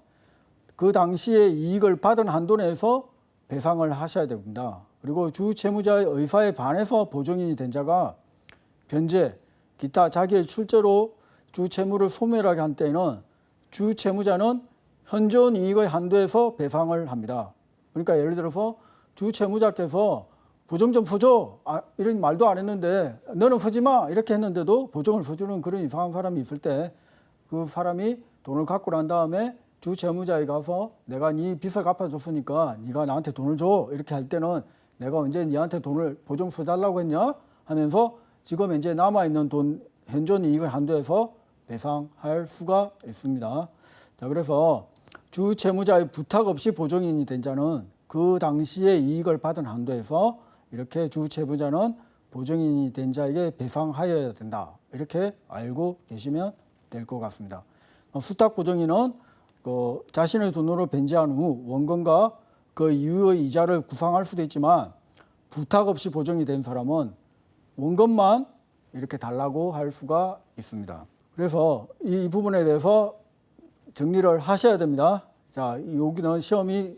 그 당시에 이익을 받은 한도 내에서 배상을 하셔야 됩니다. 그리고 주채무자의 의사에 반해서 보정인이 된 자가 변제, 기타 자기의 출제로 주채무를 소멸하게 한 때에는 주채무자는 현존 이익의 한도에서 배상을 합니다. 그러니까 예를 들어서 주채무자께서 보정 좀 서줘 이런 말도 안 했는데 너는 서지 마 이렇게 했는데도 보정을 서주는 그런 이상한 사람이 있을 때 그 사람이 돈을 갖고 난 다음에 주채무자에 가서 내가 네 빚을 갚아줬으니까 네가 나한테 돈을 줘 이렇게 할 때는 내가 언제 네한테 돈을 보정 서달라고 했냐 하면서 지금 이제 남아있는 돈 현존 이익의 한도에서 배상할 수가 있습니다. 자, 그래서 주채무자의 부탁 없이 보정인이 된 자는 그 당시에 이익을 받은 한도에서 이렇게 주채무자는 보정인이 된 자에게 배상하여야 된다. 이렇게 알고 계시면 될 것 같습니다. 수탁 보정인은 자신의 돈으로 변제한 후 원금과 그 이후의 이자를 구상할 수도 있지만 부탁 없이 보정이 된 사람은 원금만 이렇게 달라고 할 수가 있습니다. 그래서 이 부분에 대해서 정리를 하셔야 됩니다. 자, 여기는 시험이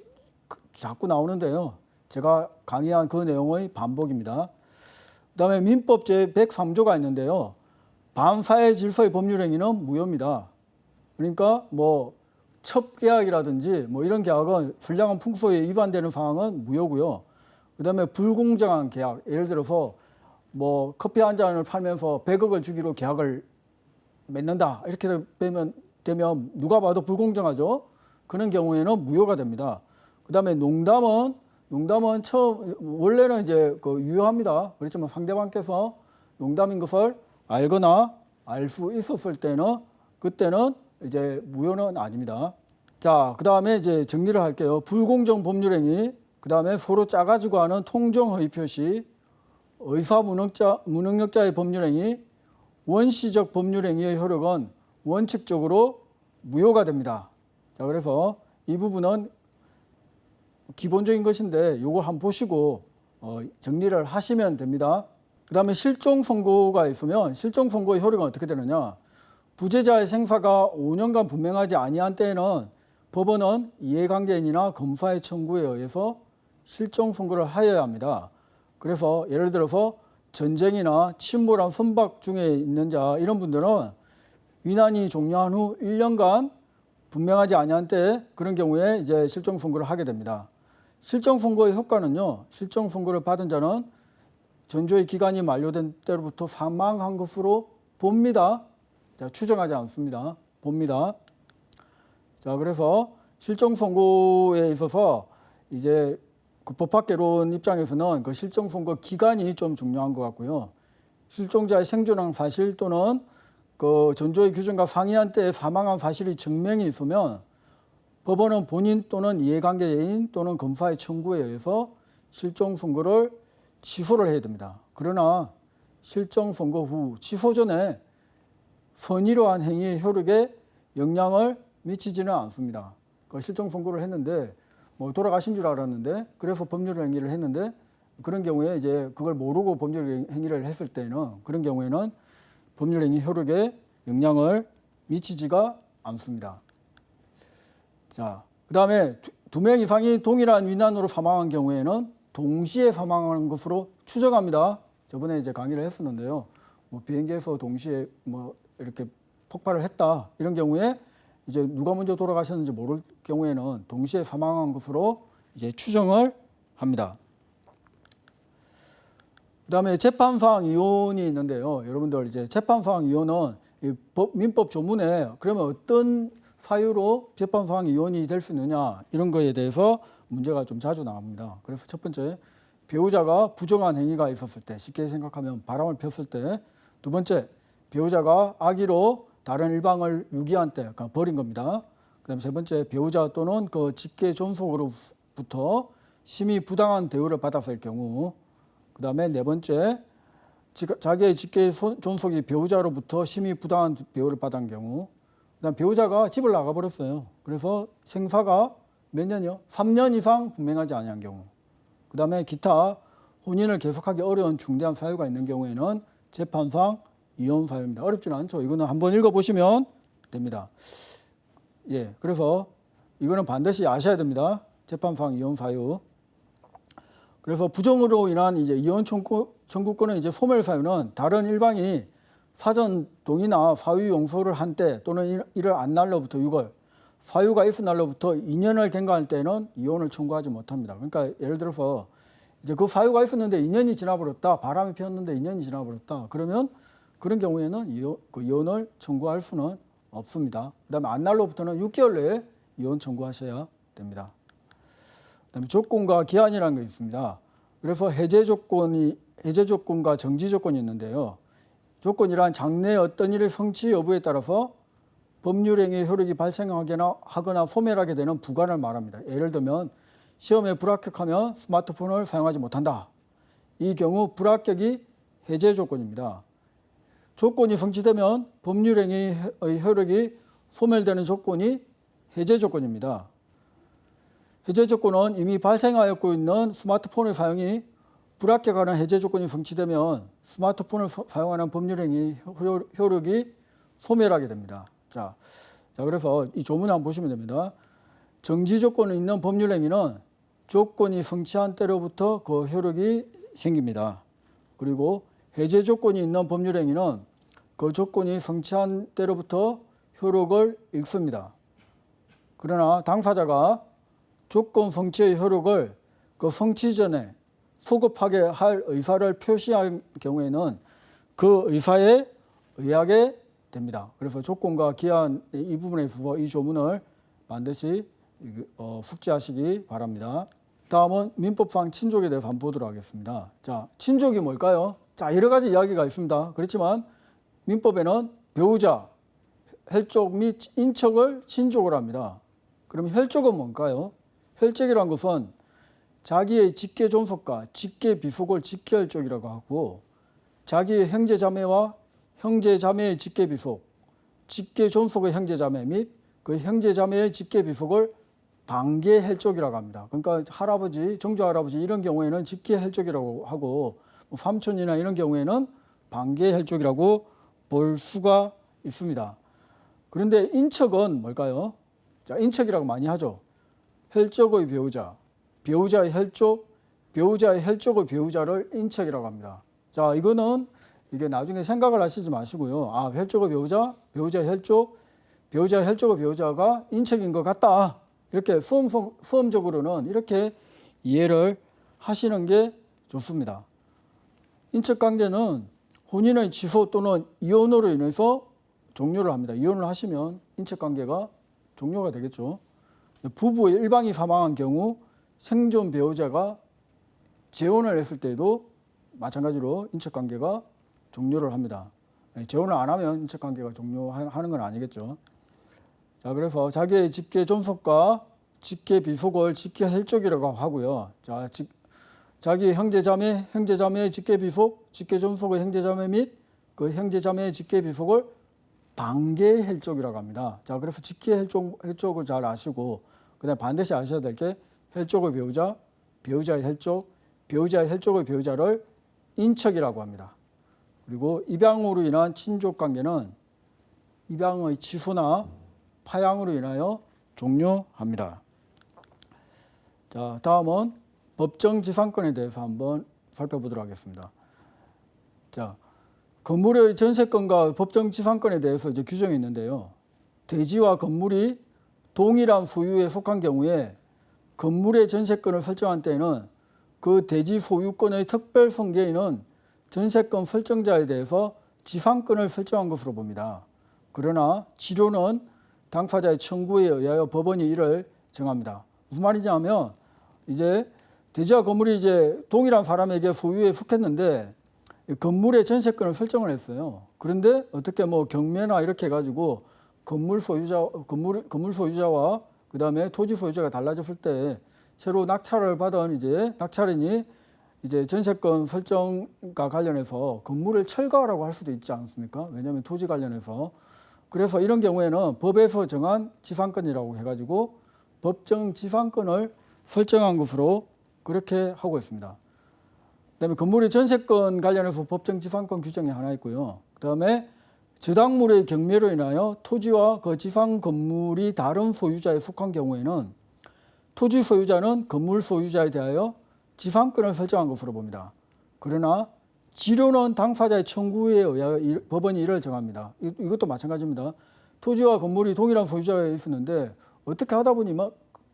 자꾸 나오는데요. 제가 강의한 그 내용의 반복입니다. 그 다음에 민법 제103조가 있는데요. 반사회 질서의 법률행위는 무효입니다. 그러니까 뭐 첩계약이라든지 뭐 이런 계약은 불량한 풍속에 위반되는 상황은 무효고요. 그 다음에 불공정한 계약, 예를 들어서 뭐 커피 한 잔을 팔면서 100억을 주기로 계약을 맺는다. 이렇게 되면 누가 봐도 불공정하죠. 그런 경우에는 무효가 됩니다. 그 다음에 농담은 원래는 이제 유효합니다. 그렇지만 상대방께서 농담인 것을 알거나 알 수 있었을 때는 그때는 이제 무효는 아닙니다. 자, 그 다음에 이제 정리를 할게요. 불공정 법률행위, 그 다음에 서로 짜가지고 하는 통정허위 표시, 의사무능력자의 법률행위, 원시적 법률행위의 효력은 원칙적으로 무효가 됩니다. 자, 그래서 이 부분은 기본적인 것인데 요거 한번 보시고 정리를 하시면 됩니다. 그 다음에 실종 선고가 있으면 실종 선고의 효력은 어떻게 되느냐. 부재자의 생사가 5년간 분명하지 아니한 때에는 법원은 이해관계인이나 검사의 청구에 의해서 실종 선고를 하여야 합니다. 그래서 예를 들어서 전쟁이나 침몰한 선박 중에 있는 자 이런 분들은 위난이 종료한 후 1년간 분명하지 아니한 때 그런 경우에 이제 실종 선고를 하게 됩니다. 실종 선고의 효과는요. 실종 선고를 받은 자는 전조의 기간이 만료된 때로부터 사망한 것으로 봅니다. 자, 추정하지 않습니다. 봅니다. 자, 그래서 실종 선고에 있어서 이제 그 법학개론 입장에서는 그 실종 선고 기간이 좀 중요한 것 같고요. 실종자의 생존한 사실 또는 그 전조의 규정과 상이한 때에 사망한 사실이 증명이 있으면 법원은 본인 또는 이해관계인 또는 검사의 청구에 의해서 실종 선고를 취소를 해야 됩니다. 그러나 실종 선고 후 취소 전에 선의로한 행위의 효력에 영향을 미치지는 않습니다. 그 실종 선고를 했는데 뭐 돌아가신 줄 알았는데 그래서 법률 행위를 했는데 그런 경우에 이제 그걸 모르고 법률 행위를 했을 때는 그런 경우에는 법률 행위 효력에 영향을 미치지가 않습니다. 자, 그다음에 2명 이상이 동일한 위난으로 사망한 경우에는 동시에 사망한 것으로 추정합니다. 저번에 이제 강의를 했었는데요. 뭐 비행기에서 동시에 뭐 이렇게 폭발을 했다 이런 경우에 이제 누가 먼저 돌아가셨는지 모를 경우에는 동시에 사망한 것으로 이제 추정을 합니다. 그다음에 재판사항 이혼이 있는데요. 여러분들 이제 재판사항 이혼은 민법 조문에 그러면 어떤 사유로 재판사항 이혼이 될 수 있느냐 이런 거에 대해서 문제가 좀 자주 나옵니다. 그래서 첫 번째 배우자가 부정한 행위가 있었을 때 쉽게 생각하면 바람을 폈을 때, 두 번째 배우자가 악의로 다른 일방을 유기한 때 그러니까 버린 겁니다. 그다음에 세 번째 배우자 또는 그 직계 존속으로부터 심히 부당한 대우를 받았을 경우, 그다음에 네 번째 자기의 직계 존속이 배우자로부터 심히 부당한 대우를 받은 경우, 그다음 배우자가 집을 나가버렸어요. 그래서 생사가 몇 년이요? 3년 이상 분명하지 아니한 경우, 그다음에 기타 혼인을 계속하기 어려운 중대한 사유가 있는 경우에는 재판상 이혼 사유입니다. 어렵지는 않죠. 이거는 한번 읽어보시면 됩니다. 예, 그래서 이거는 반드시 아셔야 됩니다. 재판상 이혼 사유. 그래서 부정으로 인한 이제 이혼 청구권은 이제 소멸 사유는 다른 일방이 사전 동의나 사유 용서를 한 때 또는 이를 안 날로부터 6월, 사유가 있은 날로부터 2년을 경과할 때는 이혼을 청구하지 못합니다. 그러니까 예를 들어서 이제 그 사유가 있었는데 2년이 지나버렸다, 바람이 피었는데 2년이 지나버렸다. 그러면 그런 경우에는 이혼을 청구할 수는 없습니다. 그다음에 안 날로부터는 6개월 내에 이혼 청구하셔야 됩니다. 그다음에 조건과 기한이라는 게 있습니다. 그래서 해제 조건과 정지 조건이 있는데요. 조건이란 장래의 어떤 일의 성취 여부에 따라서 법률행위의 효력이 발생하거나 소멸하게 되는 부관을 말합니다. 예를 들면 시험에 불합격하면 스마트폰을 사용하지 못한다. 이 경우 불합격이 해제 조건입니다. 조건이 성취되면 법률행위의 효력이 소멸되는 조건이 해제 조건입니다. 해제 조건은 이미 발생하였고 있는 스마트폰의 사용이 불합격하는 해제 조건이 성취되면 스마트폰을 사용하는 법률행위 효력이 소멸하게 됩니다. 자, 그래서 이 조문을 한번 보시면 됩니다. 정지 조건이 있는 법률행위는 조건이 성취한 때로부터 그 효력이 생깁니다. 그리고 해제 조건이 있는 법률행위는 그 조건이 성취한 때로부터 효력을 잃습니다. 그러나 당사자가 조건 성취의 효력을 그 성취 전에 소급하게 할 의사를 표시한 경우에는 그 의사에 의하게 됩니다. 그래서 조건과 기한 이 부분에 있어서 이 조문을 반드시 숙지하시기 바랍니다. 다음은 민법상 친족에 대해서 한번 보도록 하겠습니다. 자, 친족이 뭘까요? 자, 여러 가지 이야기가 있습니다. 그렇지만 민법에는 배우자, 혈족 및 인척을 친족을 합니다. 그럼 혈족은 뭔가요? 혈족이란 것은 자기의 직계 존속과 직계 비속을 직계혈족이라고 하고, 자기의 형제 자매와 형제 자매의 직계 비속, 직계 존속의 형제 자매 및 그 형제 자매의 직계 비속을 반계 혈족이라고 합니다. 그러니까 할아버지, 정조 할아버지 이런 경우에는 직계 혈족이라고 하고, 삼촌이나 이런 경우에는 반계 혈족이라고 볼 수가 있습니다. 그런데 인척은 뭘까요? 자, 인척이라고 많이 하죠. 혈족의 배우자, 배우자의 혈족, 배우자의 혈족의 배우자를 인척이라고 합니다. 자, 이거는 이게 나중에 생각을 하시지 마시고요. 아, 혈족의 배우자, 배우자 혈족, 배우자 혈족의 배우자가 인척인 것 같다. 이렇게 수험적으로는 이렇게 이해를 하시는 게 좋습니다. 인척 관계는 혼인의 취소 또는 이혼으로 인해서 종료를 합니다. 이혼을 하시면 인척 관계가 종료가 되겠죠. 부부의 일방이 사망한 경우 생존 배우자가 재혼을 했을 때도 마찬가지로 인척 관계가 종료를 합니다. 재혼을 안 하면 인척 관계가 종료하는 건 아니겠죠. 자, 그래서 자기의 직계 존속과 직계 비속을 직계 혈족이라고 하고요. 자, 자기 형제자매의 직계 비속, 직계 존속의 형제자매 및 그 형제자매의 직계 비속을 반계 혈족이라고 합니다. 자, 그래서 직계 혈족을 잘 아시고, 그다음에 반드시 아셔야 될 게 혈족의 배우자, 배우자의 혈족, 배우자의 혈족의 배우자를 인척이라고 합니다. 그리고 입양으로 인한 친족 관계는 입양의 취소나 파양으로 인하여 종료합니다. 자, 다음은 법정지상권에 대해서 한번 살펴보도록 하겠습니다. 자, 건물의 전세권과 법정지상권에 대해서 이제 규정이 있는데요. 대지와 건물이 동일한 소유에 속한 경우에 건물의 전세권을 설정한 때에는 그 대지 소유권의 특별 성계인은 전세권 설정자에 대해서 지상권을 설정한 것으로 봅니다. 그러나 지료는 당사자의 청구에 의하여 법원이 이를 정합니다. 무슨 말이냐면 이제 대지와 건물이 이제 동일한 사람에게 소유에 속했는데 건물의 전세권을 설정을 했어요. 그런데 어떻게 뭐 경매나 이렇게 해가지고 건물 소유자와 그 다음에 토지 소유자가 달라졌을 때 새로 낙찰을 받은 이제 낙찰인이 이제 전세권 설정과 관련해서 건물을 철거하라고 할 수도 있지 않습니까? 왜냐하면 토지 관련해서. 그래서 이런 경우에는 법에서 정한 지상권이라고 해가지고 법정 지상권을 설정한 것으로 그렇게 하고 있습니다. 그다음에 건물의 전세권 관련해서 법정 지상권 규정이 하나 있고요. 그다음에 저당물의 경매로 인하여 토지와 그 지상 건물이 다른 소유자에 속한 경우에는 토지 소유자는 건물 소유자에 대하여 지상권을 설정한 것으로 봅니다. 그러나 지료는 당사자의 청구에 의하여 법원이 이를 정합니다. 이것도 마찬가지입니다. 토지와 건물이 동일한 소유자에 있었는데 어떻게 하다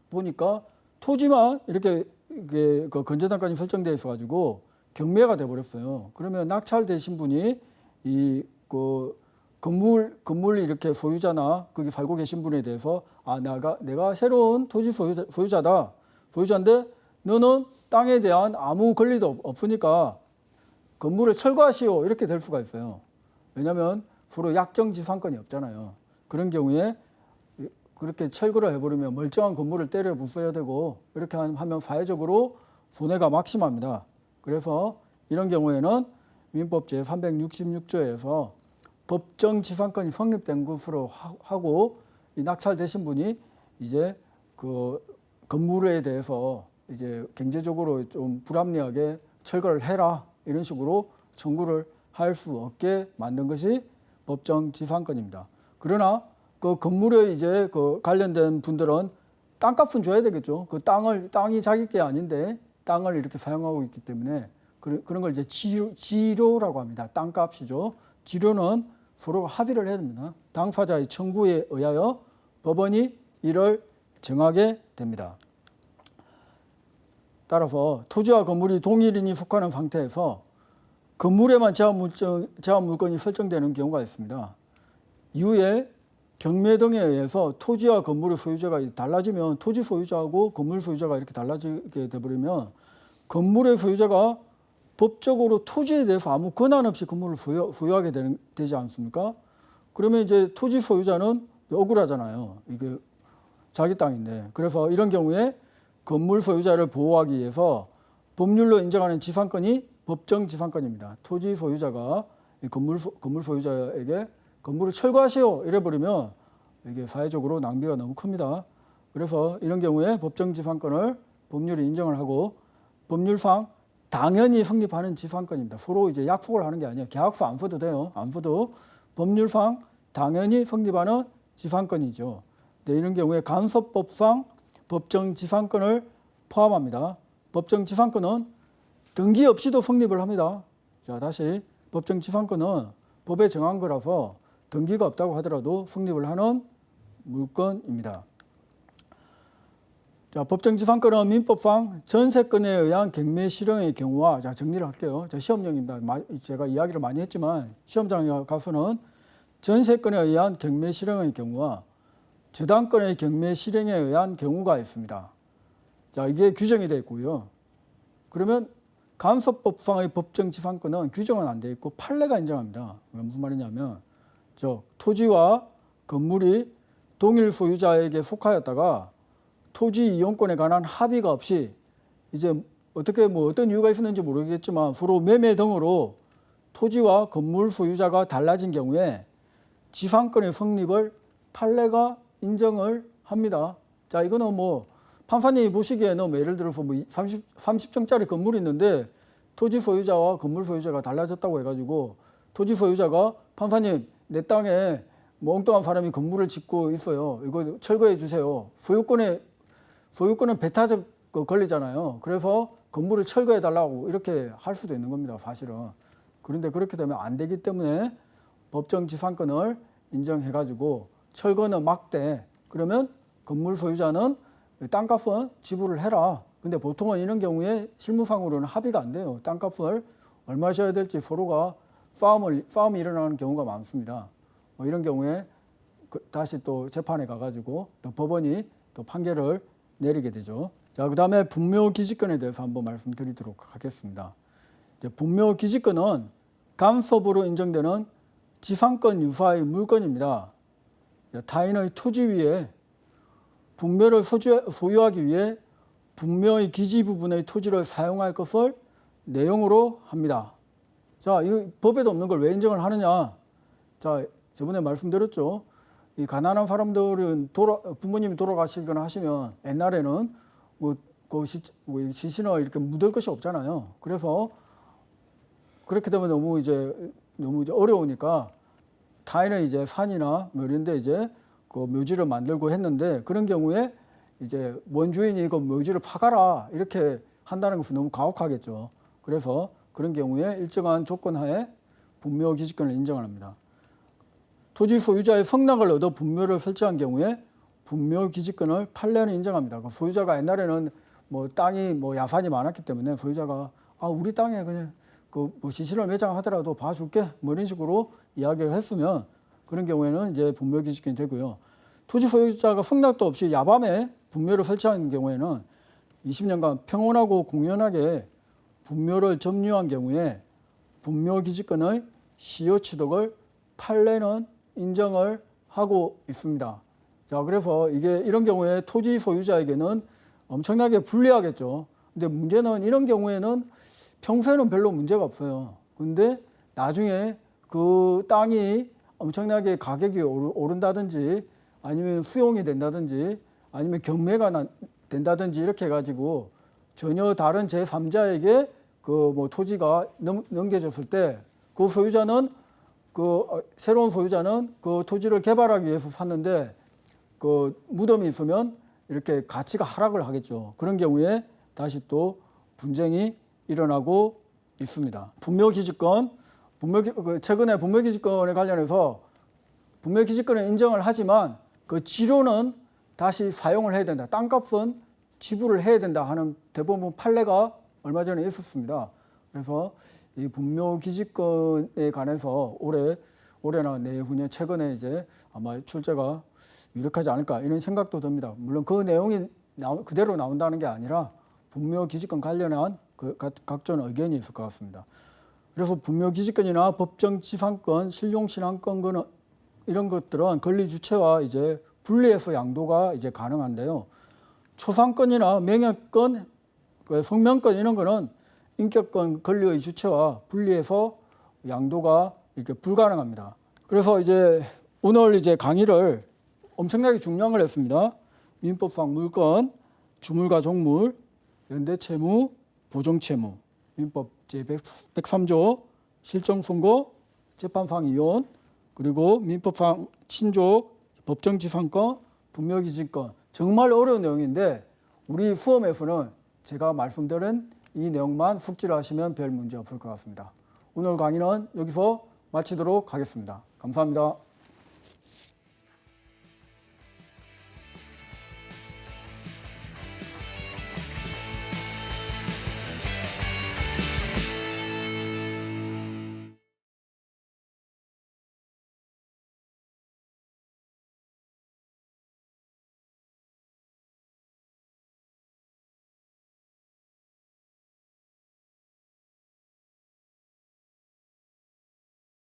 보니까 토지만 이렇게 그 건재단까지 설정되어 있어가지고 경매가 돼버렸어요. 그러면 낙찰되신 분이 이 그 건물 이렇게 소유자나 거기 살고 계신 분에 대해서 아 내가 새로운 토지 소유자인데 너는 땅에 대한 아무 권리도 없으니까 건물을 철거하시오 이렇게 될 수가 있어요. 왜냐하면 서로 약정지상권이 없잖아요. 그런 경우에 그렇게 철거를 해버리면 멀쩡한 건물을 때려 부숴야 되고 이렇게 하면 사회적으로 손해가 막심합니다. 그래서 이런 경우에는 민법 제366조에서 법정지상권이 성립된 것으로 하고 이 낙찰되신 분이 이제 그 건물에 대해서 이제 경제적으로 좀 불합리하게 철거를 해라 이런 식으로 청구를 할 수 없게 만든 것이 법정지상권입니다. 그러나 그 건물에 이제 그 관련된 분들은 땅값은 줘야 되겠죠. 그 땅이 자기 게 아닌데 땅을 이렇게 사용하고 있기 때문에 그런 걸 이제 지료라고 합니다. 땅값이죠. 지료는 서로 합의를 해야 됩니다. 당사자의 청구에 의하여 법원이 이를 정하게 됩니다. 따라서 토지와 건물이 동일인이 속하는 상태에서 건물에만 제한물건이 설정되는 경우가 있습니다. 이후에 경매 등에 의해서 토지와 건물의 소유자가 달라지면 토지 소유자하고 건물 소유자가 이렇게 달라지게 되버리면 건물의 소유자가 법적으로 토지에 대해서 아무 권한 없이 건물을 소유하게 되지 않습니까? 그러면 이제 토지 소유자는 억울하잖아요. 이게 자기 땅인데. 그래서 이런 경우에 건물 소유자를 보호하기 위해서 법률로 인정하는 지상권이 법정지상권입니다. 토지 소유자가 건물 소유자에게 건물을 철거하시오 이래버리면 이게 사회적으로 낭비가 너무 큽니다. 그래서 이런 경우에 법정지상권을 법률이 인정을 하고 법률상 당연히 성립하는 지상권입니다. 서로 이제 약속을 하는 게 아니에요. 계약서 안 써도 돼요. 안 써도 법률상 당연히 성립하는 지상권이죠. 네, 이런 경우에 간섭법상 법정지상권을 포함합니다. 법정지상권은 등기 없이도 성립을 합니다. 자, 다시 법정 지상권은 법에 정한 거라서 등기가 없다고 하더라도 성립을 하는 물건입니다. 자, 법정 지상권은 민법상 전세권에 의한 경매 실형의 경우와, 자, 정리를 할게요. 자, 시험용입니다. 제가 이야기를 많이 했지만 시험장에 가서는 전세권에 의한 경매 실형의 경우와 저당권의 경매 실형에 의한 경우가 있습니다. 자, 이게 규정이 되어 있고요. 그러면 간섭법상의 법정 지상권은 규정은 안 되어 있고 판례가 인정합니다. 무슨 말이냐면 토지와 건물이 동일 소유자에게 속하였다가 토지 이용권에 관한 합의가 없이 이제 어떻게 어떤 이유가 있었는지 모르겠지만 서로 매매 등으로 토지와 건물 소유자가 달라진 경우에 지상권의 성립을 판례가 인정을 합니다. 자, 이거는 판사님이 보시기에는 예를 들어서 30층짜리 건물이 있는데 토지 소유자와 건물 소유자가 달라졌다고 해가지고 토지 소유자가 판사님 내 땅에 엉뚱한 사람이 건물을 짓고 있어요. 이거 철거해 주세요. 소유권은 배타적 권리잖아요. 그래서 건물을 철거해 달라고 이렇게 할 수도 있는 겁니다. 사실은. 그런데 그렇게 되면 안 되기 때문에 법정 지상권을 인정해가지고 철거는 막대. 그러면 건물 소유자는 땅값은 지불을 해라. 근데 보통은 이런 경우에 실무상으로는 합의가 안 돼요. 땅값을 얼마 줘야 될지 서로가 싸움이 일어나는 경우가 많습니다. 이런 경우에 다시 또 재판에 가가지고 또 법원이 또 판결을 내리게 되죠. 자, 그 다음에 분묘기지권에 대해서 한번 말씀드리도록 하겠습니다. 분묘기지권은 간섭으로 인정되는 지상권 유사의 물건입니다. 타인의 토지 위에 분묘를 소유하기 위해 분묘의 기지 부분의 토지를 사용할 것을 내용으로 합니다. 자, 이 법에도 없는 걸 왜 인정을 하느냐? 자, 저번에 말씀드렸죠. 이 가난한 사람들은 부모님이 돌아가시거나 하시면 옛날에는 시신을 이렇게 묻을 것이 없잖아요. 그래서 그렇게 되면 너무 이제 어려우니까 타인의 이제 산이나 이런 데 이제 그 묘지를 만들고 했는데 그런 경우에 이제 원주인이 그 묘지를 파가라 이렇게 한다는 것은 너무 가혹하겠죠. 그래서 그런 경우에 일정한 조건 하에 분묘기지권을 인정합니다. 토지 소유자의 성낙을 얻어 분묘를 설치한 경우에 분묘기지권을 판례는 인정합니다. 그 소유자가 옛날에는 땅이 야산이 많았기 때문에 소유자가 우리 땅에 그냥 시신을 매장하더라도 봐줄게 이런 식으로 이야기를 했으면 그런 경우에는 이제 분묘기지권이 되고요. 토지 소유자가 성낙도 없이 야밤에 분묘를 설치한 경우에는 20년간 평온하고 공연하게 분묘를 점유한 경우에 분묘기지권의 시효 취득을 판례는 인정을 하고 있습니다. 자, 그래서 이런 경우에 토지 소유자에게는 엄청나게 불리하겠죠. 근데 문제는 이런 경우에는 평소에는 별로 문제가 없어요. 근데 나중에 그 땅이 엄청나게 가격이 오른다든지 아니면 수용이 된다든지 아니면 경매가 된다든지 이렇게 해가지고 전혀 다른 제3자에게 토지가 넘겨졌을 때 그 소유자는 새로운 소유자는 그 토지를 개발하기 위해서 샀는데 그 무덤이 있으면 이렇게 가치가 하락을 하겠죠. 그런 경우에 다시 또 분쟁이 일어나고 있습니다. 최근에 분묘기지권에 관련해서 분묘기지권을 인정을 하지만 그 지로는 다시 사용을 해야 된다. 땅값은 지불을 해야 된다 하는 대법원 판례가 얼마 전에 있었습니다. 그래서 이 분묘기지권에 관해서 올해나 내후년 최근에 이제 아마 출제가 유력하지 않을까 이런 생각도 듭니다. 물론 그 내용이 그대로 나온다는 게 아니라 분묘기지권 관련한 각종 의견이 있을 것 같습니다. 그래서 분묘기지권이나 법정지상권, 실용신앙권 이런 것들은 권리 주체와 이제 분리해서 양도가 이제 가능한데요. 초상권이나 명예권, 성명권 이런 거는 인격권 권리의 주체와 분리해서 양도가 이렇게 불가능합니다. 그래서 이제 오늘 이제 강의를 엄청나게 중량을 했습니다. 민법상 물권, 주물과 종물, 연대채무, 보정채무, 민법 제103조, 실정선고, 재판상 이혼, 그리고 민법상 친족, 법정지상권, 분묘기지권 정말 어려운 내용인데 우리 수험에서는 제가 말씀드린 이 내용만 숙지를 하시면 별 문제 없을 것 같습니다. 오늘 강의는 여기서 마치도록 하겠습니다. 감사합니다.